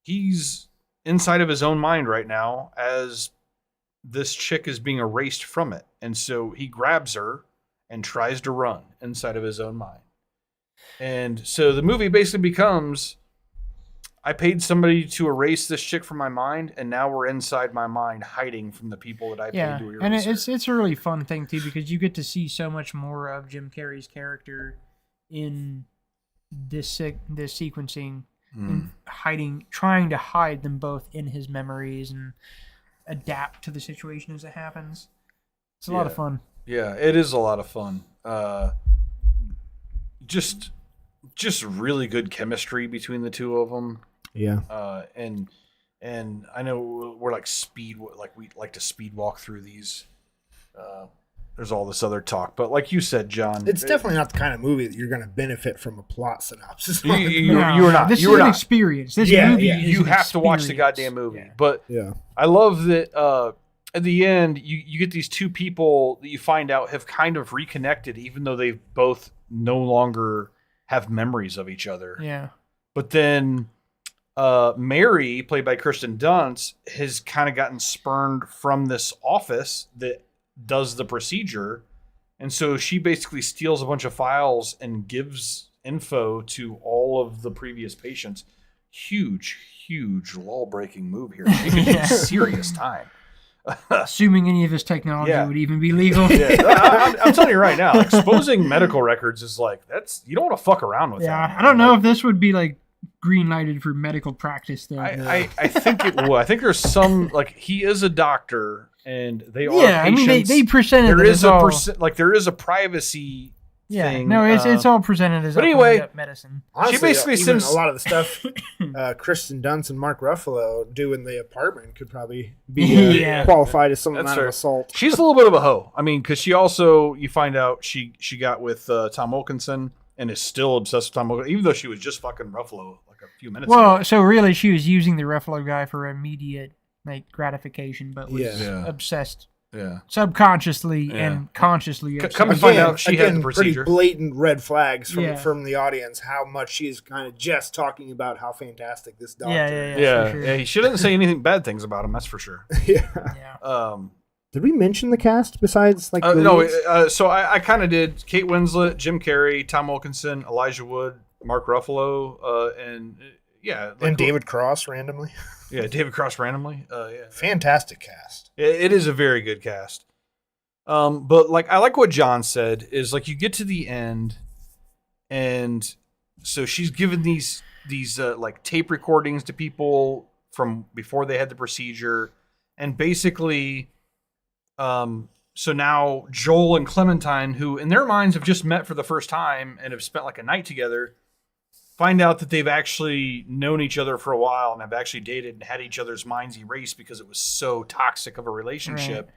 he's inside of his own mind right now as this chick is being erased from it. And so he grabs her and tries to run inside of his own mind. And so the movie basically becomes, I paid somebody to erase this chick from my mind, and now we're inside my mind hiding from the people that I paid to erase. And her. it's a really fun thing too, because you get to see so much more of Jim Carrey's character in this sequencing, and trying to hide them both in his memories and adapt to the situation as it happens. It's a lot of fun. Yeah, it is a lot of fun. Just really good chemistry between the two of them. Yeah. And I know we're we like to speed walk through these. There's all this other talk, but like you said, John, it's definitely not the kind of movie that you're going to benefit from a plot synopsis. You are not. This you is are an not. experience. This movie is you an have to watch the experience. goddamn movie. Yeah. But I love that at the end you get these two people that you find out have kind of reconnected, even though they both no longer have memories of each other. Yeah. But then Mary, played by Kirsten Dunst, has kind of gotten spurned from this office that does the procedure. And so she basically steals a bunch of files and gives info to all of the previous patients. Huge law-breaking move here. Taking serious time. Assuming any of his technology would even be legal. I'm telling you right now, exposing medical records is you don't want to fuck around with that. Yeah, I don't know if this would be green lighted for medical practice though. I think it would. I think there's some he is a doctor and they are patients. I mean they presented there is all... there is a privacy thing. No, it's all presented as medicine. Honestly, she basically sends a lot of the stuff Kristen Dunst and Mark Ruffalo do in the apartment could probably be qualified as some amount of assault. She's a little bit of a hoe. I mean, because she also, you find out she got with Tom Wilkinson and is still obsessed with Tom Wilkinson, even though she was just fucking Ruffalo a few minutes ago. Well, so really she was using the Ruffalo guy for immediate gratification, but was obsessed. Yeah, subconsciously and consciously. Come to find out, she had the procedure. Pretty blatant red flags from the audience. How much she's kind of just talking about how fantastic this doctor is. Yeah. She doesn't say anything bad things about him. That's for sure. Did we mention the cast besides no? So I kind of did. Kate Winslet, Jim Carrey, Tom Wilkinson, Elijah Wood, Mark Ruffalo, and David Cross randomly. Yeah, David Cross randomly. Fantastic cast. It is a very good cast. But I like what John said is you get to the end, and so she's given these tape recordings to people from before they had the procedure, and basically, so now Joel and Clementine, who in their minds have just met for the first time and have spent a night together, find out that they've actually known each other for a while and have actually dated and had each other's minds erased because it was so toxic of a relationship. Right.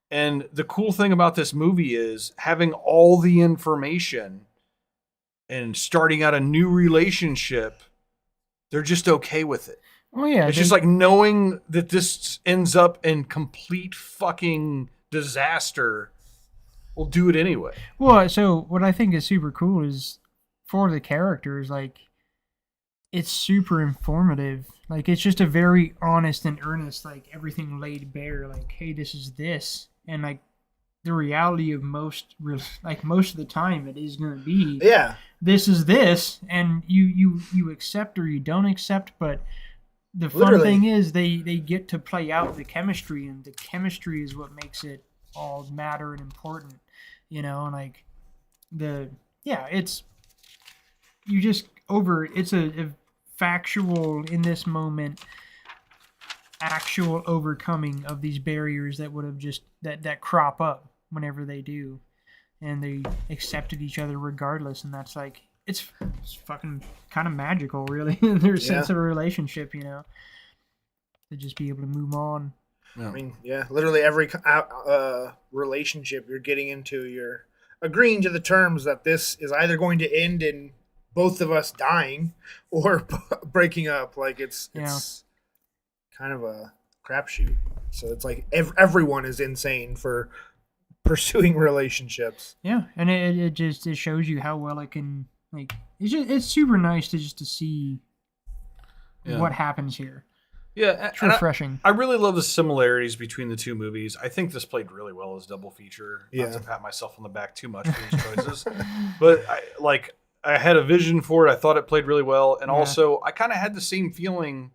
And the cool thing about this movie is having all the information and starting out a new relationship, they're just okay with it. Oh yeah. It's just knowing that this ends up in complete fucking disaster, we'll do it anyway. Well, so what I think is super cool is for the characters, it's super informative. It's just a very honest and earnest, everything laid bare. Hey, this is this, and the reality of most of the time, it is going to be this is this, and you accept or you don't accept. But the fun thing is they get to play out the chemistry, and the chemistry is what makes it all matter and important. And it's. You just it's a factual in this moment, actual overcoming of these barriers that would have just that crop up whenever they do, and they accepted each other regardless, and that's it's fucking kind of magical, really, in their sense of a relationship, to just be able to move on. I mean, literally every relationship you're getting into, you're agreeing to the terms that this is either going to end in both of us dying or breaking up. It's kind of a crapshoot. So it's everyone is insane for pursuing relationships. Yeah, and it shows you how well it can it's super nice to see what happens here. Yeah, It's refreshing. I really love the similarities between the two movies. I think this played really well as double feature. Yeah. Not to pat myself on the back too much for these choices, but I had a vision for it. I thought it played really well, and also I kind of had the same feeling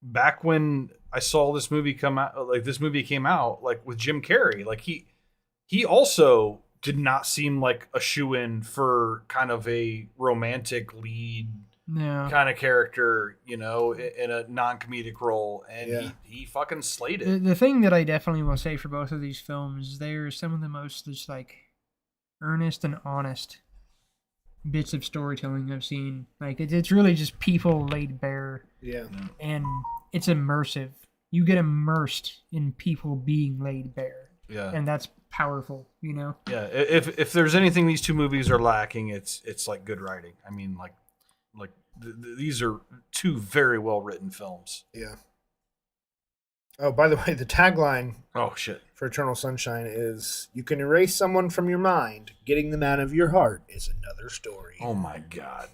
back when I saw this movie come out. Like this movie came out, like with Jim Carrey. Like he also did not seem like a shoo-in for kind of a romantic lead. Kind of character, in a non-comedic role, and he fucking slayed it. The thing that I definitely will say for both of these films, they're some of the most just like earnest and honest bits of storytelling I've seen. Like it's really just people laid bare. Yeah. And it's immersive. You get immersed in people being laid bare. Yeah. And that's powerful, Yeah. If there's anything these two movies are lacking, it's like good writing. I mean, like these are two very well written films. Yeah. Oh, by the way, the tagline for Eternal Sunshine is, "You can erase someone from your mind. Getting them out of your heart is another story." Oh my God.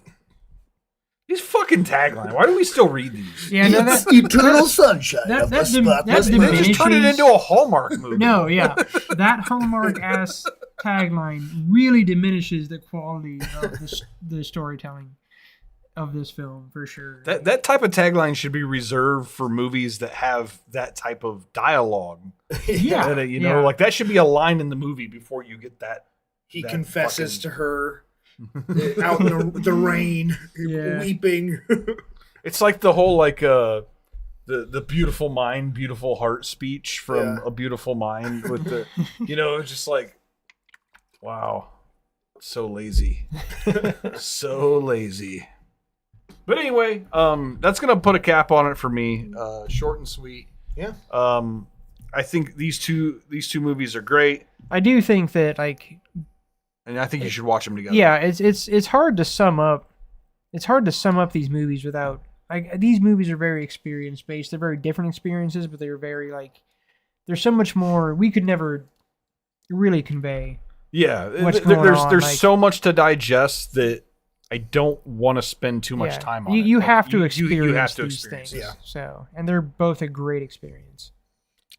These fucking tagline. Why do we still read these? Yeah, no, that's Eternal Sunshine of the Spotless. They just turn it into a Hallmark movie. No, yeah. That Hallmark-ass tagline really diminishes the quality of the storytelling of this film, for sure. That type of tagline should be reserved for movies that have that type of dialogue. Yeah. Like that should be a line in the movie before you get that. He confesses to her out in the rain, weeping. It's like the whole the beautiful mind, beautiful heart speech from A Beautiful Mind with the just like, wow, so lazy. So lazy. But anyway, that's gonna put a cap on it for me. Short and sweet. Yeah. I think these two movies are great. I do think that and I think you should watch them together. Yeah, it's hard to sum up. It's hard to sum up these movies without these movies are very experience based. They're very different experiences, but they're very there's so much more we could never really convey. Yeah, there's so much to digest that I don't want to spend too much time on it. You have to experience you have to these experience things. it. Yeah. So, and they're both a great experience.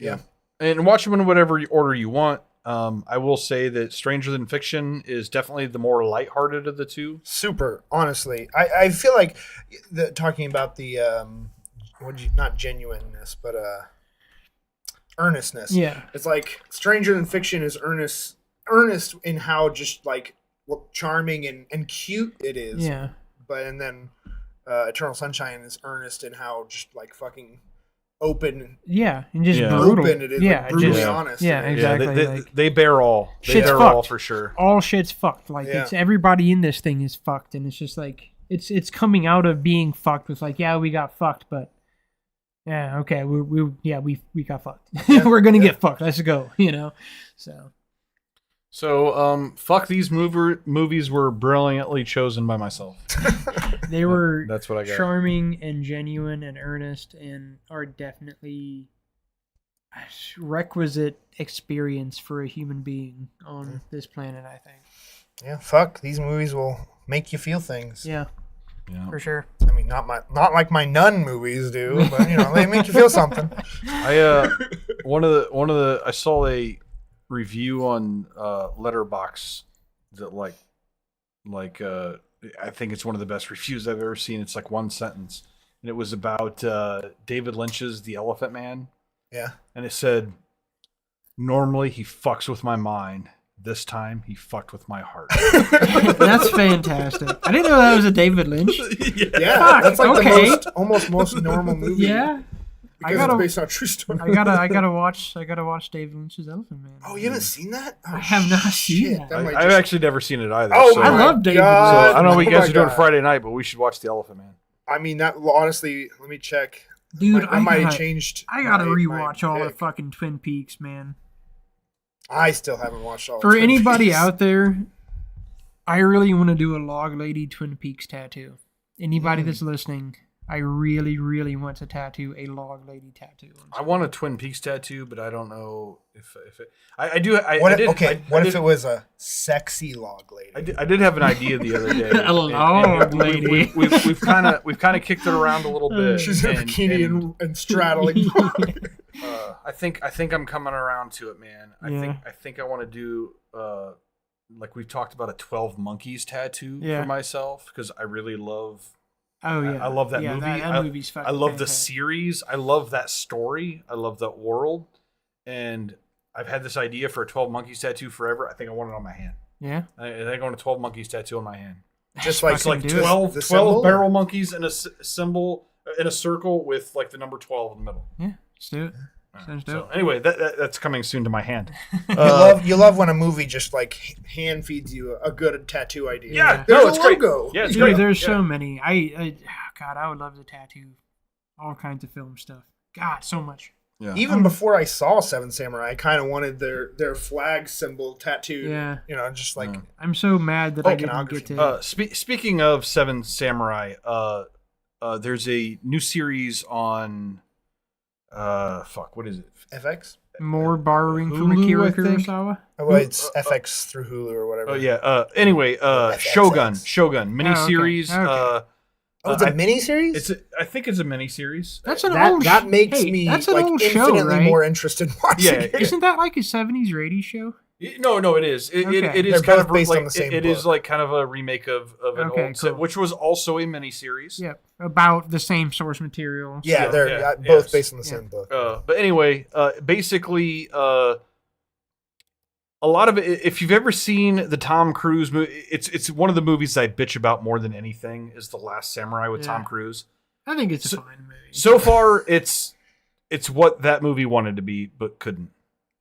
Yeah. And watch them in whatever order you want. I will say that Stranger Than Fiction is definitely the more lighthearted of the two. Super, honestly. I feel like talking about the not genuineness, but earnestness. Yeah. It's like Stranger Than Fiction is earnest in how just charming and cute it is. Yeah. And then Eternal Sunshine is earnest in how just fucking open. Yeah, and just brutal. Open it is. Yeah, brutally honest. Yeah, exactly. They bear all. They bear all for sure. All shit's fucked. It's everybody in this thing is fucked, and it's just it's coming out of being fucked with we got fucked, but yeah, okay, we got fucked. We're gonna get fucked. Let's go. So, fuck, these movies were brilliantly chosen by myself. They were that's what I got. Charming and genuine and earnest and are definitely a requisite experience for a human being on this planet, I think. Yeah, fuck, these movies will make you feel things. Yeah. For sure. I mean, not like my Nun movies do, but they make you feel something. I saw a review on Letterboxd that I think it's one of the best reviews I've ever seen. It's one sentence, and it was about David Lynch's The Elephant Man. Yeah, and it said, "Normally he fucks with my mind. This time he fucked with my heart." That's fantastic. I didn't know that was a David Lynch. Yeah, that's the most normal movie. Yeah. Because it's based on a true story. I gotta watch David Lynch's Elephant Man. Oh, you haven't seen that? Oh, I have not seen that. I've actually never seen it either. Oh, so. I love David Lynch. So I don't know what you guys are doing Friday night, but we should watch The Elephant Man. I mean, that honestly, let me check. Dude, I might have changed. I gotta rewatch all the fucking Twin Peaks, man. I still haven't watched all. For anybody out there, I really want to do a Log Lady Twin Peaks tattoo. Anybody that's listening, I really, really want to tattoo a log lady tattoo. I want a Twin Peaks tattoo, but I don't know if it. What if it was a sexy log lady? I did have an idea the other day. A log lady. We've kind of kicked it around a little bit. She's in a bikini and straddling. I think I'm coming around to it, man. I think I want to do like we've talked about, a 12 Monkeys tattoo for myself, because I really love. Oh yeah, I love that movie. That movie's fucking I love fantastic. the series. I love that story. I love that world. And I've had this idea for a 12 Monkeys tattoo forever. I think I want it on my hand. Yeah. I think I want a 12 Monkeys tattoo on my hand. Just like 12 barrel monkeys in a symbol in a circle with like the number 12 in the middle. Yeah, let's do it. Sounds dope. So anyway, that's coming soon to my hand. You love when a movie just like hand feeds you a good tattoo idea. Yeah, it's great. Logo. Yeah, it's Dude, great. there's so many. God, I would love to tattoo all kinds of film stuff. God, so much. Yeah. Even before I saw Seven Samurai, I kind of wanted their flag symbol tattooed. Yeah. You know, just like I'm so mad that I didn't get to. Speaking of Seven Samurai, there's a new series on. What is it? FX. More borrowing from Hulu, Akira I think? Kurosawa. Oh, well, it's FX through Hulu or whatever. Oh yeah. Anyway, Shogun miniseries. Okay. It's a miniseries. I think it's a miniseries. That's an that old. that makes me That's an like old infinitely show, right? more interested in watching Yeah, it. Isn't that like a '70s radio show? No, it is. It Okay. is They're kind both of based like on the same it is book. like kind of a remake of an Okay, old set, cool. which was also a miniseries. Yep, about the same source material. Yeah, they're Yeah, both yes. based on the same book. But anyway, basically, a lot of it, if you've ever seen the Tom Cruise movie, it's one of the movies I bitch about more than anything is The Last Samurai with Tom Cruise. I think it's a fine movie. So far, it's what that movie wanted to be, but couldn't.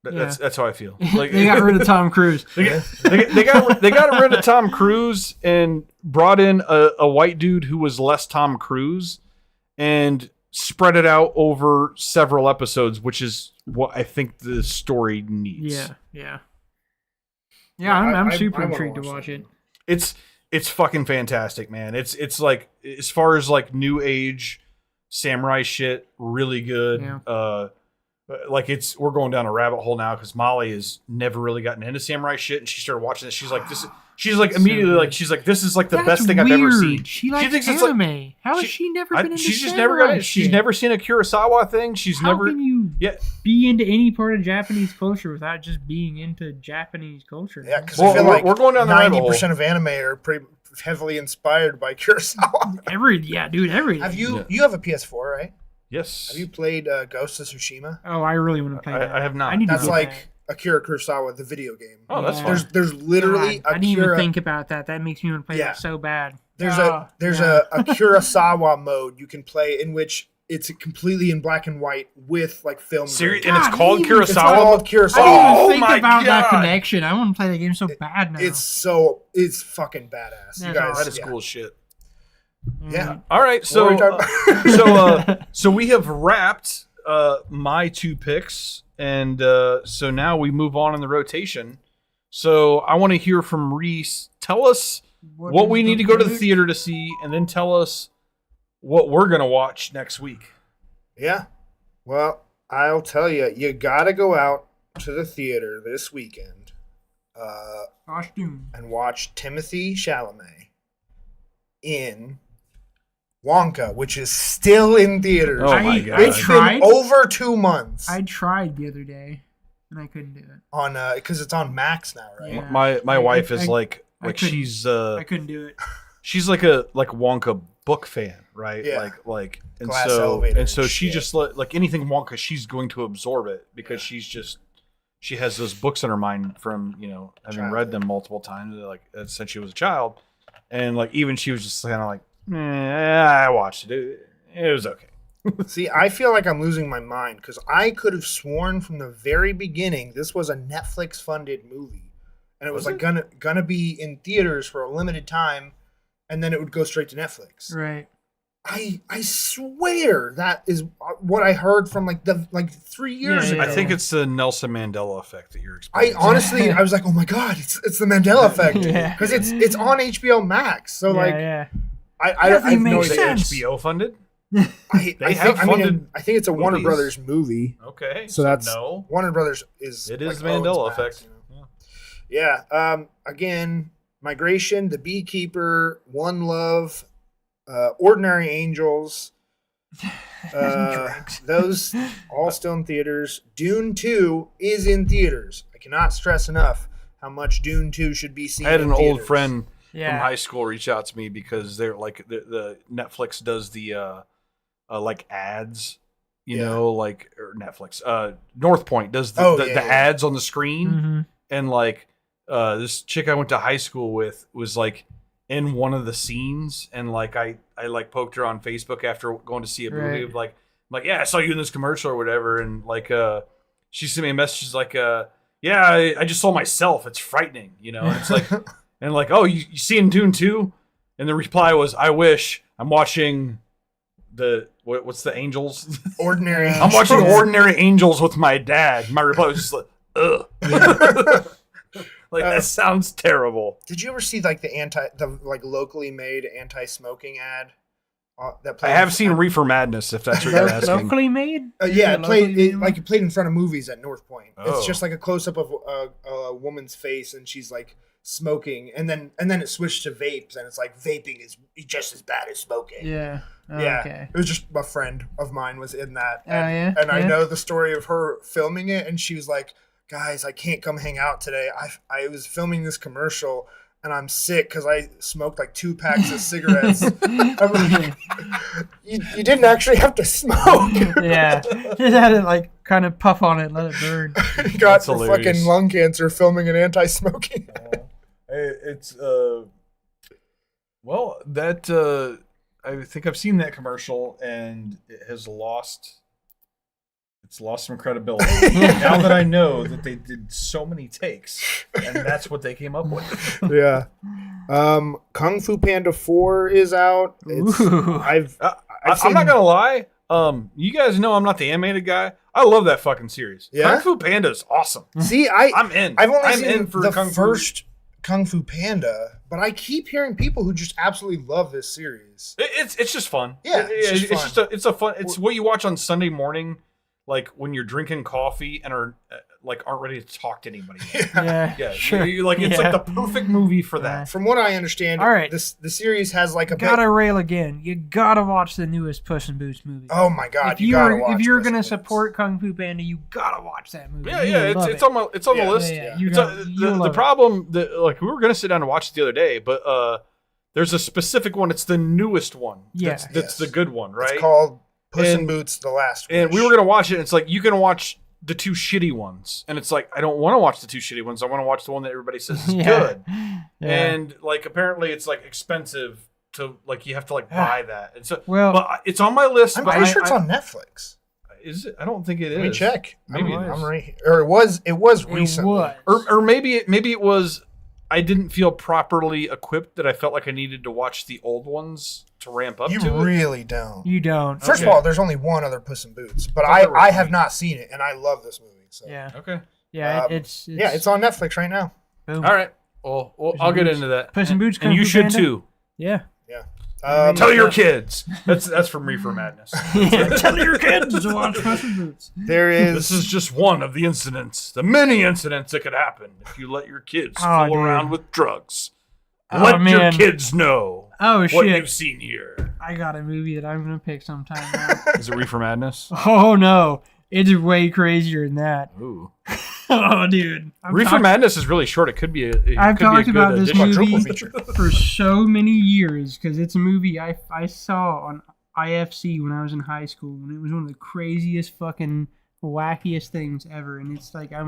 That's how I feel. Like, they got rid of Tom Cruise. they got rid of Tom Cruise and brought in a white dude who was less Tom Cruise and spread it out over several episodes, which is what I think the story needs. Yeah. I'm super I wanna intrigued to watch watch that. it. It's fucking fantastic, man. It's like, as far as like new age samurai shit, really good. Yeah. Like we're going down a rabbit hole now because Molly has never really gotten into samurai shit, and she started watching this. She's like, immediately like, she's like, this is like the best thing I've ever seen. She likes thinks anime. it's like, How has she never been into she's just samurai never got it. shit? She's never seen a Kurosawa thing. She's How never. can you Yeah. be into any part of Japanese culture without just being into Japanese culture? Yeah, because Well, I feel like we're going down the rabbit hole. 90% of anime are pretty heavily inspired by Kurosawa. Every. Have you have a PS4, right? Yes. Have you played Ghost of Tsushima? Oh, I really want to play that. I have not. I need to That's get like that. Akira Kurosawa, the video game. Oh, that's Yeah. fun. There's literally God, I didn't even Akira. think about that. That makes me want to play Yeah. that so bad. There's Oh, a yeah. Kurosawa mode you can play in which it's completely in black and white with like film. Serious? grain. And it's God, called even- It's Kurosawa. called I Kurosawa. didn't Oh even think my about that God. connection. I want to play that game so bad now. It's fucking badass. You That's guys, That is yeah. cool as shit. Yeah. All right, What so were we talking about? so we have wrapped my two picks, and so now we move on in the rotation. So I want to hear from Reese. Tell us what we need to go to the theater to see, and then tell us what we're gonna watch next week. Yeah. Well, I'll tell you, you gotta go out to the theater this weekend Costume. and watch Timothy Chalamet in Wonka, which is still in theaters. Oh my I God! It's tried. been over 2 months I tried the other day, and I couldn't do it. on because it's on Max now, right? Yeah. My I- wife is I- like I couldn't- she's I couldn't do it. she's like a Wonka book fan, right? Yeah. Like and Glass so elevator and so and she shit. just like anything Wonka, she's going to absorb it because she has those books in her mind from having read them multiple times, like since she was a child, and like even she was just kind of like, I watched it. It was okay. See, I feel like I'm losing my mind because I could have sworn from the very beginning this was a Netflix funded movie, and it was like gonna be in theaters for a limited time, and then it would go straight to Netflix. Right. I swear that is what I heard from like 3 years Yeah, ago. I think it's the Nelson Mandela effect that you're I experiencing. honestly, I was like, oh my god, it's the Mandela effect Yeah. because it's on HBO Max. So like, yeah. I Doesn't have make no Is it idea. sense. HBO funded? I think it's a Warner movies. Brothers movie. Okay, so that's no. Warner Brothers is it is like, the Mandela effect. You know? Yeah. Again, Migration, The Beekeeper, One Love, Ordinary Angels. Those all still in theaters. Dune 2 is in theaters. I cannot stress enough how much Dune 2 should be seen. I had an in old theaters. friend from high school reach out to me because they're like the Netflix does the like ads, you know, like or Netflix. North Point does the ads on the screen, and like this chick I went to high school with was like in one of the scenes, and like I like poked her on Facebook after going to see a movie. Of like, I'm like, yeah, I saw you in this commercial or whatever, and like she sent me a message. She's like, yeah, I just saw myself. It's frightening, you know. And it's like, and like, oh, you see in Dune 2? And the reply was, I wish. I'm watching what's the Angels? Ordinary. I'm watching Ordinary Angels with my dad. My reply was just like, ugh. Like that sounds terrible. Did you ever see like the like locally made anti-smoking ad? That I have seen Reefer Madness, if that's what you're asking. Locally made? Yeah, it played in front of movies at North Point. Oh. It's just like a close up of a woman's face, and she's like smoking, and then it switched to vapes, and it's like vaping is just as bad as smoking. Yeah. Oh, yeah. Okay. It was just a friend of mine was in that. And, I know the story of her filming it, and she was like, guys, I can't come hang out today. I was filming this commercial and I'm sick because I smoked like 2 packs of cigarettes. I'm like, you didn't actually have to smoke. Yeah. Just had to like kind of puff on it and let it burn. You got fucking lung cancer filming an anti-smoking. It's well, that I think I've seen that commercial and it has lost. It's lost some credibility. Now that I know that they did so many takes, and that's what they came up with. Yeah. Kung Fu Panda 4 is out. I'm not gonna lie. You guys know I'm not the animated guy. I love that fucking series. Yeah? Kung Fu Panda is awesome. See, I'm in. I've only seen for the first Kung Fu Panda, but I keep hearing people who just absolutely love this series. It's just fun. Yeah, it's a fun. It's what you watch on Sunday morning. Like when you're drinking coffee and aren't ready to talk to anybody. Yeah, sure. It's like the perfect movie for that. From what I understand, all right, the series has like a gotta rail again. You gotta watch the newest Puss in Boots movie. Oh my god, if you're gonna support Kung Fu Panda, you gotta watch that movie. Yeah, it's on the list. The problem that like we were gonna sit down and watch it the other day, but there's a specific one. It's the newest one. Yeah, that's the good one, right? It's called Puss in Boots: The Last Wish. And we were gonna watch it. And it's like you can watch the 2 shitty ones, and it's like I don't want to watch the 2 shitty ones. I want to watch the one that everybody says is good. Yeah. And like apparently it's like expensive to like you have to like buy that. And so but it's on my list. I'm pretty sure it's on Netflix. Is it? I don't think it is. Let me check. Maybe I'm right here. Or it was recently. Or maybe it was. I didn't feel properly equipped that I felt like I needed to watch the old ones to ramp up to it. You really don't. You don't. First of all, there's only one other Puss in Boots, but I have not seen it, and I love this movie. So. Yeah. Okay. Yeah, it's on Netflix right now. Boom. All right. Well, I'll get into that. Puss in Boots, and you should too. Yeah. Yeah. Tell your kids. That's from Reefer Madness. Tell your kids to watch Puss in Boots. This is just one of the incidents, the many incidents that could happen if you let your kids fool around with drugs. Let your kids know what you've seen here. I got a movie that I'm going to pick sometime now. Is it Reefer Madness? Oh, no. It's way crazier than that. Ooh. Oh, dude. Reefer Madness is really short. It could be I've talked about this movie for so many years because it's a movie I saw on IFC when I was in high school, and it was one of the craziest fucking wackiest things ever. And it's like I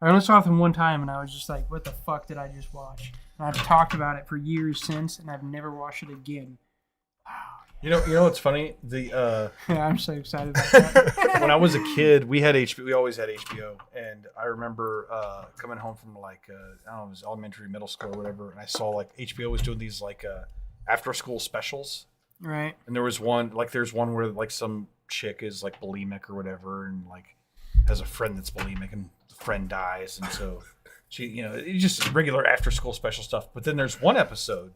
only saw it one time, and I was just like, what the fuck did I just watch? And I've talked about it for years since, and I've never watched it again. You know what's funny? I'm so excited about that. When I was a kid, we had HBO. We always had HBO, and I remember coming home from like I don't know, it was elementary, middle school, or whatever, and I saw like HBO was doing these like after school specials. Right. And there's one where like some chick is like bulimic or whatever, and like has a friend that's bulimic, and the friend dies, and so she, it's just regular after school special stuff. But then there's one episode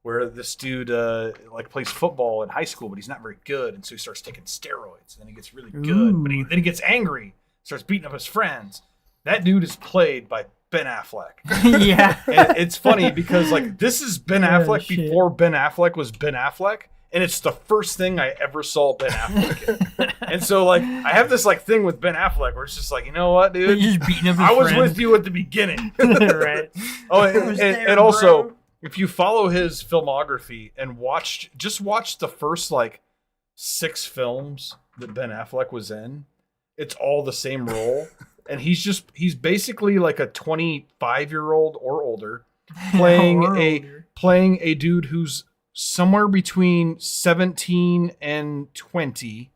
where this dude like plays football in high school, but he's not very good, and so he starts taking steroids. And then he gets really good, but then he gets angry, starts beating up his friends. That dude is played by Ben Affleck. Yeah, and it's funny because like this is Ben Affleck before Ben Affleck was Ben Affleck, and it's the first thing I ever saw Ben Affleck in. And so like I have this like thing with Ben Affleck where it's just like, you know what, dude? You're just beating up his I was friends. with you at the beginning. Right. Oh, there, and also, bro. if you follow his filmography and watch the first like 6 films that Ben Affleck was in, it's all the same role. And he's basically like a 25-year-old or older playing a dude who's somewhere between 17 and 20,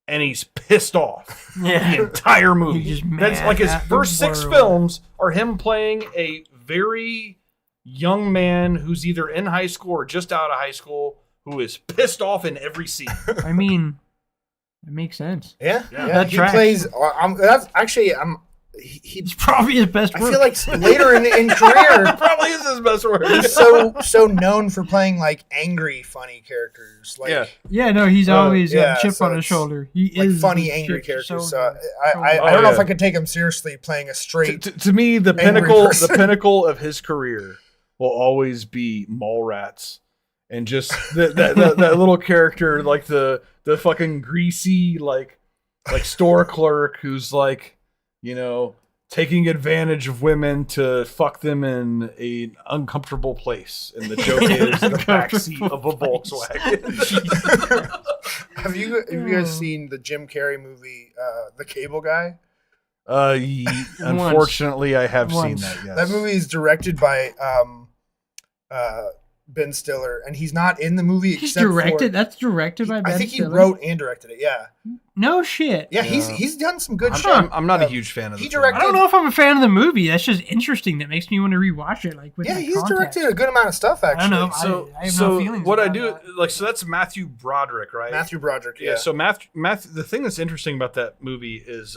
and he's pissed off the entire movie. He's just That's mad like his at the first 6 world. films are him playing a very young man who's either in high school or just out of high school who is pissed off in every scene. I mean, it makes sense. Yeah. That He tracks. plays. That's actually. It's probably his best I work. feel like later in career, Probably is his best work. he's so known for playing like angry, funny characters. Like, Yeah, no, he's always got yeah, a chip so on his it's shoulder. He like is funny, the angry chip characters. shoulder. So I don't know if I could take him seriously playing a straight. To me, the Angry person. pinnacle of his career will always be Mallrats, and just that little character, like the fucking greasy like store clerk who's like, you know, taking advantage of women to fuck them in an uncomfortable place, and the joke is in the backseat of a Volkswagen. Have you guys seen the Jim Carrey movie, The Cable Guy? Unfortunately, I have seen that. Yes, That movie is directed by Ben Stiller, and he's not in the movie. He's except directed. For, That's directed by Ben I think he Stiller? wrote and directed it. Yeah, No shit. yeah. He's done some good shit. I'm not a huge fan of. He the directed- I don't know if I'm a fan of the movie. That's just interesting. That makes me want to rewatch it. Like with Yeah, that he's context. directed a good amount of stuff. Actually, I don't know. So, I have no feelings what I about do, that. like, so that's Matthew Broderick, right? Matthew Broderick. Yeah. So Matthew, the thing that's interesting about that movie is,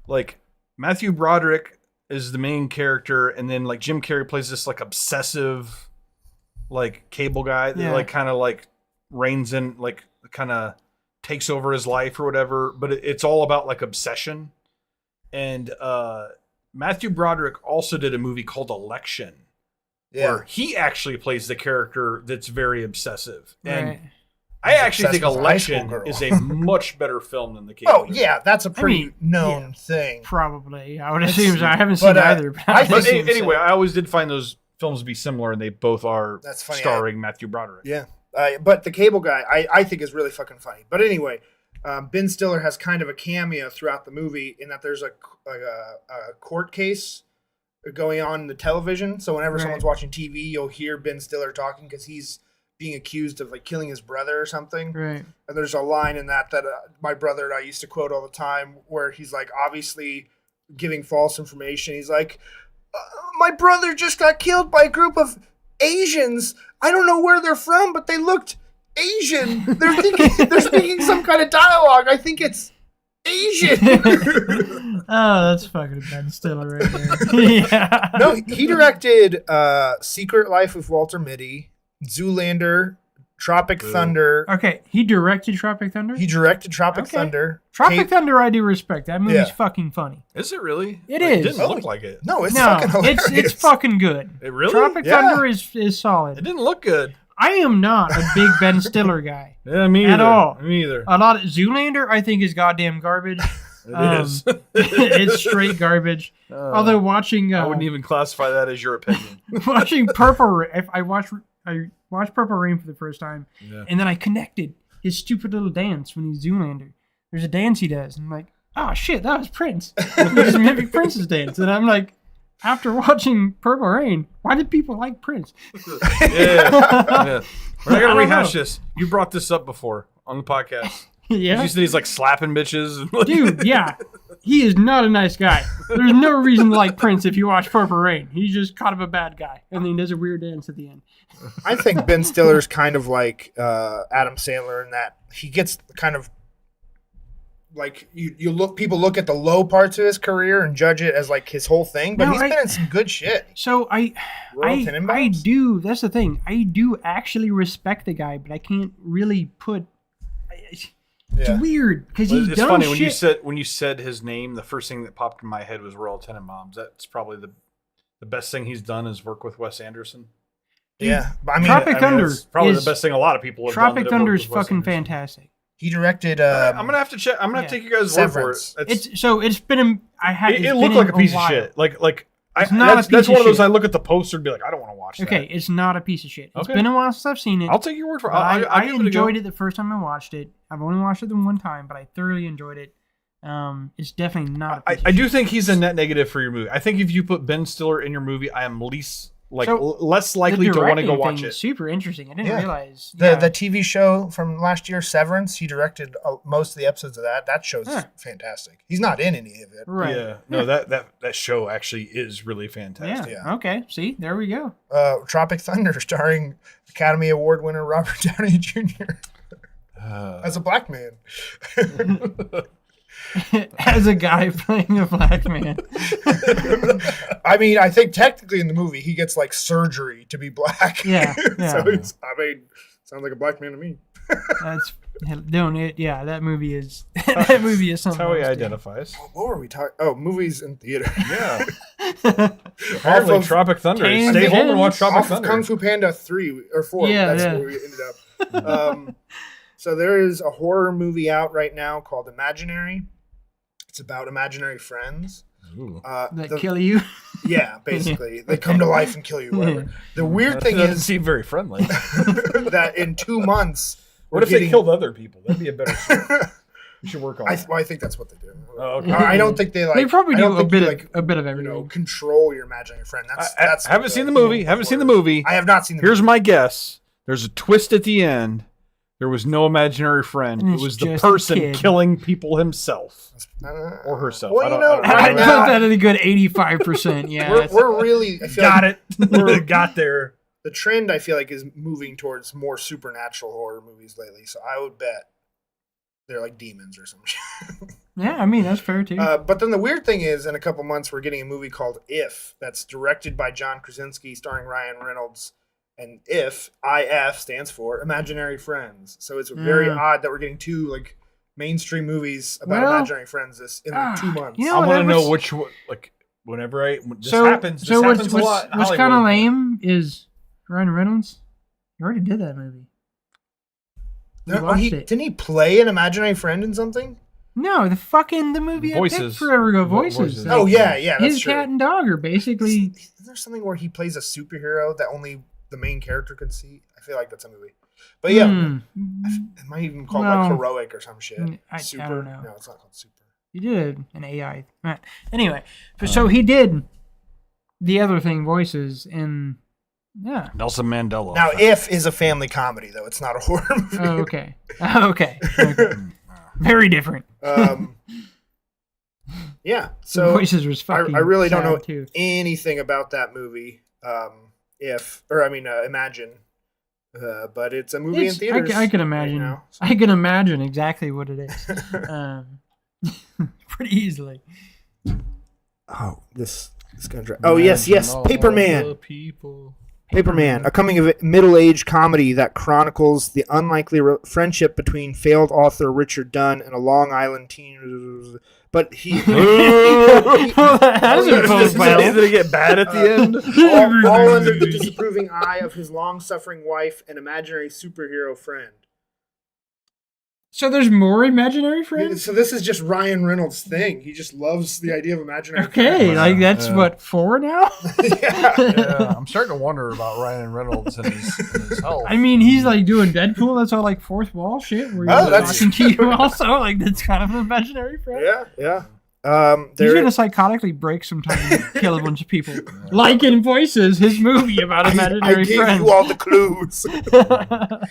like, Matthew Broderick is the main character, and then like Jim Carrey plays this like obsessive, like cable guy that like kind of like reigns in, like kind of takes over his life or whatever. But it's all about like obsession. And Matthew Broderick also did a movie called Election, where he actually plays the character that's very obsessive. And Right. I actually think obsessed with a high school Election girl. is a much better film than The Cable Oh Guy. yeah, that's a pretty mean, known thing. Probably. I would It's- assume so. I haven't but, seen either. But I But think- anyway, I always did find those films to be similar, and they both are That's funny. starring Matthew Broderick. Yeah, but the Cable Guy, I think is really fucking funny. But anyway, Ben Stiller has kind of a cameo throughout the movie in that there's a court case going on in the television. So whenever someone's watching TV, you'll hear Ben Stiller talking because he's being accused of like killing his brother or something. right. And there's a line in that my brother and I used to quote all the time where he's like obviously giving false information. He's like, my brother just got killed by a group of Asians. I don't know where they're from, but they looked Asian. They're speaking some kind of dialogue. I think it's Asian. Oh, that's fucking Ben Stiller right there. Yeah. No, he directed Secret Life of Walter Mitty, Zoolander, Tropic Thunder. Okay, he directed Tropic Thunder? He directed Tropic Okay. Thunder. Tropic Thunder I do respect. That movie's fucking funny. Is it really? It It is. didn't look like it. No, it's No, fucking hilarious. it's fucking good. It really? Tropic Yeah. Thunder is solid. It didn't look good. I am not a big Ben Stiller guy. Yeah, me At either. all. Me either. A lot of Zoolander I think is goddamn garbage. It is. It's straight garbage. Although watching I wouldn't even classify that as your opinion. watching Purple Rain, I watched Purple Rain for the first time, Yeah. and then I connected his stupid little dance when he's Zoolander. There's a dance he does, and I'm like, oh shit, that was Prince. He just mimicked Prince's dance, and I'm like, after watching Purple Rain, why did people like Prince? Yeah. We're not I gonna don't rehash know. this. You brought this up before on the podcast. Yeah, You said he's like slapping bitches. dude, yeah, he is not a nice guy. There's no reason to like Prince if you watch Purple Rain. He's just kind of a bad guy, and then he does a weird dance at the end. I think Ben Stiller's kind of like Adam Sandler in that he gets kind of like you look people look at the low parts of his career and judge it as like his whole thing, but he's been in some good shit. So I do. That's the thing. I do actually respect the guy, but I can't really put. It's weird because he's done funny shit. when you said his name. The first thing that popped in my head was Royal Tenenbaums. That's probably the best thing he's done is work with Wes Anderson. Yeah, I mean, Tropic Thunder is probably the best thing a lot of people have Tropic done. Thunder is fucking fantastic. He directed. I'm gonna have to check. I'm gonna have to take you guys' word for it. It's been. It looked like a piece of shit. Like that's one of those. I look at the poster and be like, I don't want to watch that. Okay, it's not a piece of shit. It's been a while since I've seen it. I'll take your word for it. I enjoyed it the first time I watched it. I've only watched it the one time, but I thoroughly enjoyed it. It's definitely not. I do think he's a net negative for your movie. I think if you put Ben Stiller in your movie, I am less likely to want to go watch it. Super interesting. I didn't realize the TV show from last year, Severance. He directed most of the episodes of that. That show's fantastic. He's not in any of it. Right. Yeah. No, that show actually is really fantastic. Yeah. Okay. See, there we go. Tropic Thunder, starring Academy Award winner Robert Downey Jr. As a black man. As a guy playing a black man. I mean, I think technically in the movie he gets like surgery to be black. Yeah. So sounds like a black man to me. That movie is something. That's how he identifies. What were we talking? Oh, movies in theater. Yeah. Apparently, Tropic Thunder. Stay home and watch Tropic Thunder. Kung Fu Panda 3 or 4. That's where we ended up. So there is a horror movie out right now called Imaginary. It's about imaginary friends that kill you. Yeah, basically, they come to life and kill you. Whatever. The weird thing doesn't is, seem very friendly. that in 2 months, what if they killed other people? That'd be a better story. You should work on that. I think that's what they do. Oh, okay. I don't think they like. They probably do a bit of everything. You know, control your imaginary friend. That's. I haven't seen the movie. I have not seen the movie. Here's my guess. There's a twist at the end. There was no imaginary friend. It was the person killing people himself or herself. Well, I put that at a good 85%. Yeah, we're really got there. The trend I feel like is moving towards more supernatural horror movies lately. So I would bet they're like demons or some shit. Yeah, I mean that's fair too. But then the weird thing is, in a couple months, we're getting a movie called If that's directed by John Krasinski, starring Ryan Reynolds. And IF stands for Imaginary Friends. So it's very odd that we're getting 2 like mainstream movies about imaginary friends in 2 months. You know, I want to know which one. Like whenever this happens a lot. What's kind of lame is Ryan Reynolds. He already did that movie. Didn't he play an imaginary friend in something? No, the movie Voices. I picked forever ago. Voices. Oh yeah, that's his true. Cat and dog are basically. Is there something where he plays a superhero that only the main character could see? I feel like that's a movie. But yeah, it might even called like Heroic or some shit. Super? I don't know. No, it's not called Super. He did an AI. Anyway, so he did the other thing, Voices, and Nelson Mandela. Now, If is a family comedy though; it's not a horror movie. Oh, okay. Okay. Very different. Yeah. So Voices was fucking. I really don't know too. anything about that movie. Imagine. But it's a movie in theaters. I can imagine. Right now, so. I can imagine exactly what it is. Pretty easily. Oh, this is gonna drive. Oh yes, Paperman. Paperman, a coming-of-middle-age comedy that chronicles the unlikely friendship between failed author Richard Dunn and a Long Island teen. But he did it get bad at the end? all under the disapproving eye of his long-suffering wife and imaginary superhero friend. So there's more imaginary friends? So this is just Ryan Reynolds' thing. He just loves the idea of imaginary friends. Okay, like that's what, 4 now? Yeah, I'm starting to wonder about Ryan Reynolds and his health. I mean, he's like doing Deadpool. That's all like fourth wall shit. Where he's talking to you also. Like that's kind of an imaginary friend. Yeah. He's gonna psychotically break sometime and kill a bunch of people. Like in Voices, his movie about imaginary friends. I gave you all the clues. The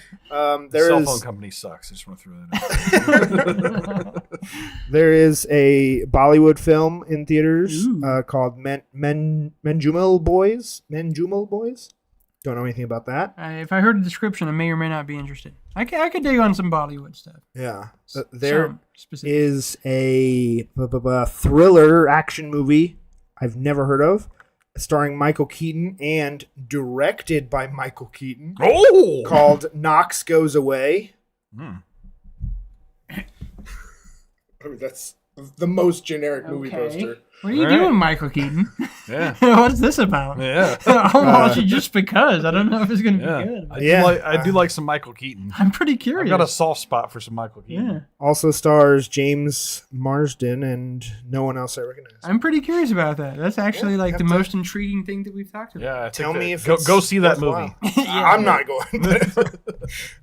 cell phone company sucks. I just want to throw that out. There is a Bollywood film in theaters called Menjumal Boys. Don't know anything about that. If I heard the description, I may or may not be interested. I could dig on some Bollywood stuff. Yeah. There Some specific. is a thriller action movie I've never heard of, starring Michael Keaton and directed by Michael Keaton, called Knox Goes Away. I mean, that's the most generic movie poster. What are you doing, Michael Keaton? Yeah. What's this about? Yeah. I'll watch it just because. I don't know if it's going to be good. I do like some Michael Keaton. I'm pretty curious. I've got a soft spot for some Michael Keaton. Yeah. Also stars James Marsden and no one else I recognize. I'm pretty curious about that. That's actually like the most intriguing thing that we've talked about. Yeah. Tell me if go see that movie. I'm not going.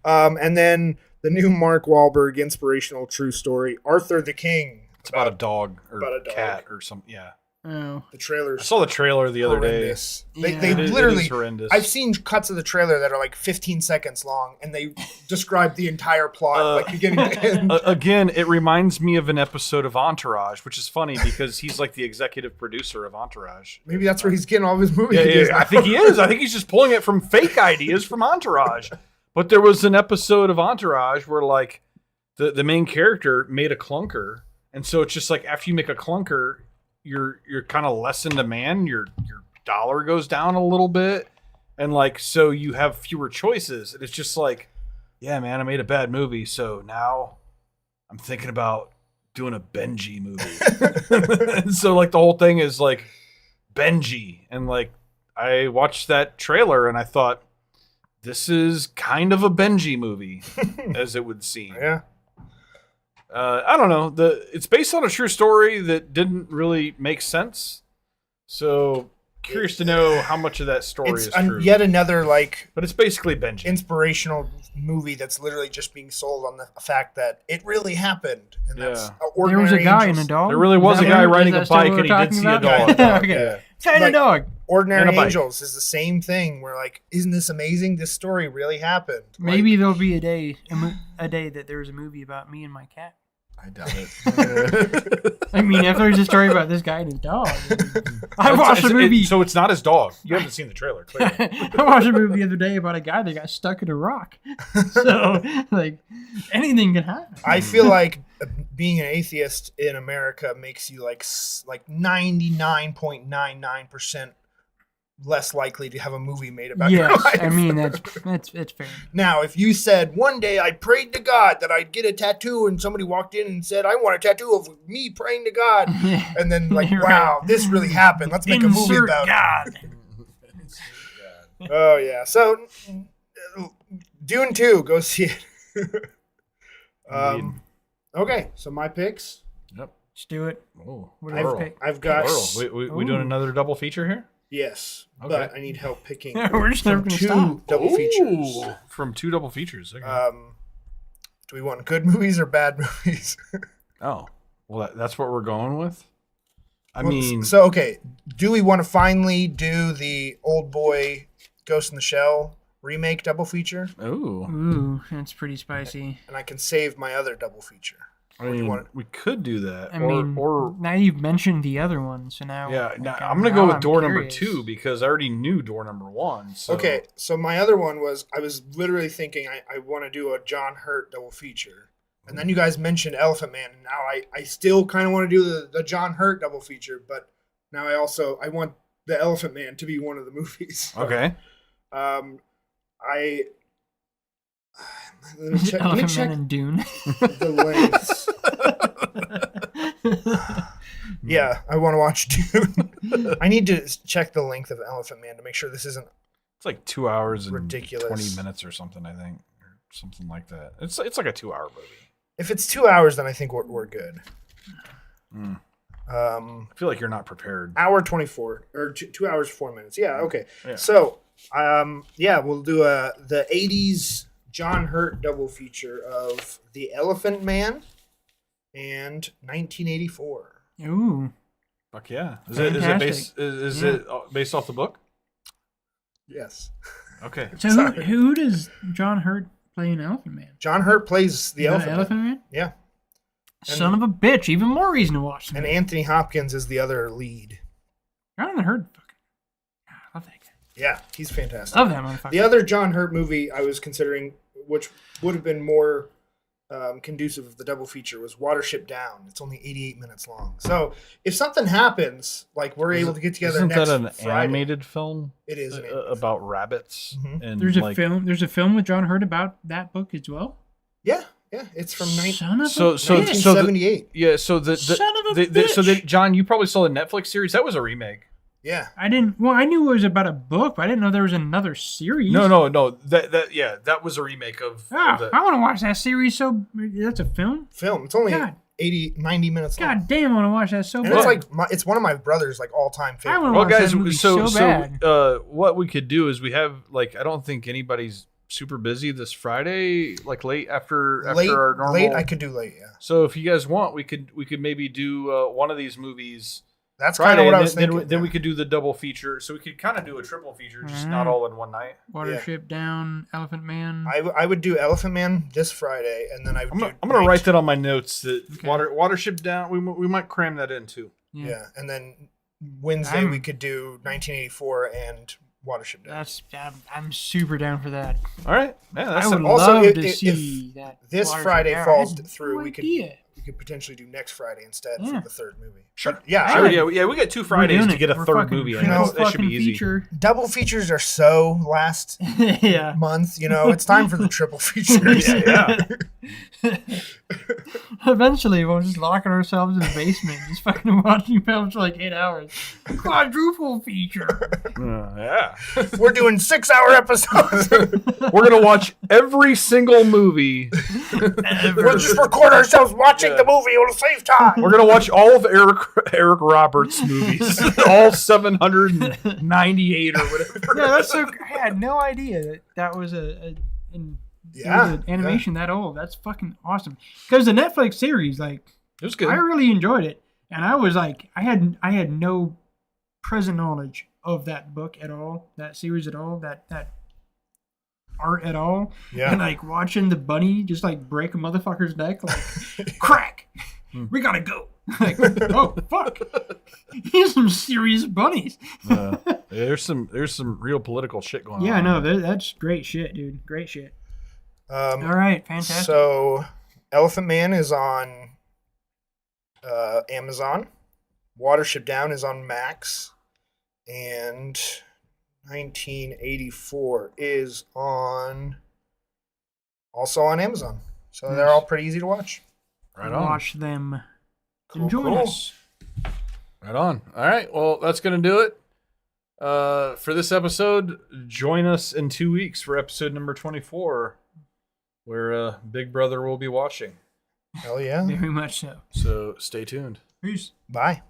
And then the new Mark Wahlberg inspirational true story, Arthur the King. It's about a dog or about a dog. cat or something. Yeah. Oh. The trailer's I saw the trailer the other day. They It literally. is horrendous. I've seen cuts of the trailer that are like 15 seconds long, and they describe the entire plot, like beginning to end. Again, it reminds me of an episode of Entourage, which is funny because he's like the executive producer of Entourage. Maybe that's where he's getting all of his movie Yeah, ideas. I think he is. I think he's just pulling it from fake ideas from Entourage. But there was an episode of Entourage where like the main character made a clunker, and so it's just like after you make a clunker, you're kind of less in demand. Your dollar goes down a little bit, and like so you have fewer choices. And it's just like, yeah, man, I made a bad movie, so now I'm thinking about doing a Benji movie. And so like the whole thing is like Benji, and like I watched that trailer and I thought, this is kind of a Benji movie, as it would seem. Yeah. I don't know. It's based on a true story that didn't really make sense. So curious to know how much of that story is true. Yet another like, but it's basically Benji. Inspirational movie that's literally just being sold on the fact that it really happened. And that's there was a guy in a dog. There really was a guy riding a bike and he did see a dog. Okay. Find a dog. Ordinary Angels is the same thing. We're like, isn't this amazing? This story really happened. Maybe there'll be a day that there's a movie about me and my cat. I doubt it. I mean, if there's a story about this guy and his dog, I watched a movie. So it's not his dog. You haven't seen the trailer, clearly. I watched a movie the other day about a guy that got stuck in a rock. So, like, anything can happen. I feel like being an atheist in America makes you like 99.99% less likely to have a movie made about your life. I mean that's fair. Now, if you said one day I prayed to God that I'd get a tattoo, and somebody walked in and said I want a tattoo of me praying to God, and then like, wow, this really happened. Let's make a movie about God. it. Oh yeah. So Dune 2, go see it. Okay, so my picks. Yep. Let's do it. Oh, I've got. We doing another double feature here? Yes, okay. But I need help picking. We're just never going to stop. Double features. From 2 double features. Okay. Do we want good movies or bad movies? Oh, well, that's what we're going with. I mean, so okay. Do we want to finally do the Old Boy Ghost in the Shell remake double feature? Ooh, that's pretty spicy. And I can save my other double feature. I mean, we could do that. I mean, now you've mentioned the other one, so now... Yeah, I'm going to go with door number 2 because I already knew door number 1. So. Okay, so my other one was, I was literally thinking I want to do a John Hurt double feature. And then you guys mentioned Elephant Man, and now I still kind of want to do the John Hurt double feature, but now I want the Elephant Man to be one of the movies. Okay. Let me check Man and Dune. the links. Yeah, I want to watch Dune. I need to check the length of Elephant Man to make sure this isn't. It's like 2 hours and ridiculous. 20 minutes or something, I think, or something like that. It's like a 2 hour movie. If it's 2 hours, then I think we're good. I feel like you're not prepared. Hour 24 or 2 hours 4 minutes. Yeah, okay. Yeah. So, we'll do the 80s John Hurt double feature of The Elephant Man and 1984. Ooh. Fuck yeah. Is it based off the book? Yes. Okay. So who does John Hurt play in Elephant Man? John Hurt plays the Elephant Man? Yeah. Son of a bitch. Even more reason to watch. And Anthony Hopkins is the other lead. John Hurt. I love that guy. Yeah, he's fantastic. Love that motherfucker. The other John Hurt movie I was considering, which would have been more conducive of the double feature, was Watership Down. It's only 88 minutes long. So if something happens, like we're able to get together Isn't next that an Friday, animated film? It is an animated about rabbits. Mhm. And There's a film. There's a film with John Hurt about that book as well. Yeah, it's from Son of a So- so- bitch. 1978. Yeah, so the Son of a bitch. John, you probably saw the Netflix series. That was a remake. Yeah. I didn't. Well, I knew it was about a book, but I didn't know there was another series. No. That was a remake of. Oh, of the, I want to watch that series. So that's a film. It's only God. 90 minutes long. God damn, I want to watch that so And bad. it's like it's one of my brother's like all-time I favorite. wanna well, watch guys, that movie so bad. what we could do is we have like I don't think anybody's super busy this Friday, like late after our normal. Late, I could do late. Yeah, So if you guys want, we could maybe do one of these movies. that's kind Friday, of what I and was then, thinking. then we could do the double feature. So we could kind of do a triple feature, just not all in one night. Watership Down, Elephant Man. I would do Elephant Man this Friday, and then I would I'm gonna write that on my notes. That Watership Down. We might cram that in too. Yeah, and then Wednesday we could do 1984 and Watership Down. I'm super down for that. All right, yeah, that's I would Also, love if- to if see that. this Watership Friday Down. falls I had through, no we could idea. potentially do next Friday instead Yeah. for the third movie. Sure. But yeah, Sure, I- yeah. We got 2 We're Fridays doing to it. get a We're third fucking movie. I triple know that should fucking be easy. feature. double features are so last Yeah. month. It's time for the triple features. Yeah. Eventually, we'll just lock ourselves in the basement, just fucking watching films for like 8 hours. Quadruple feature. Yeah. We're doing 6-hour episodes. We're gonna watch every single movie. We'll just record ourselves watching the movie. It'll save time. We're gonna watch all of Eric Roberts' movies, all 798 or whatever. Yeah, that's so. I had no idea that was an animation that old. That's fucking awesome. Because the Netflix series, like, It was good. I really enjoyed it, and I was like, I had no present knowledge of that book at all, that series at all, that art at all. Yeah. And like watching the bunny just like break a motherfucker's neck, like crack. We gotta go. Like, oh fuck. Here's some serious bunnies. There's some real political shit going on. Yeah, no, that's great shit, dude. Great shit. All right, fantastic. So, Elephant Man is on Amazon. Watership Down is on Max. And 1984 is also on Amazon. So they're all pretty easy to watch. Right on. Watch them. Cool, Enjoy cool. us. Right on. All right. Well, that's going to do it for this episode. Join us in 2 weeks for episode number 24, where Big Brother will be watching. Hell yeah. Very much so. So stay tuned. Peace. Bye.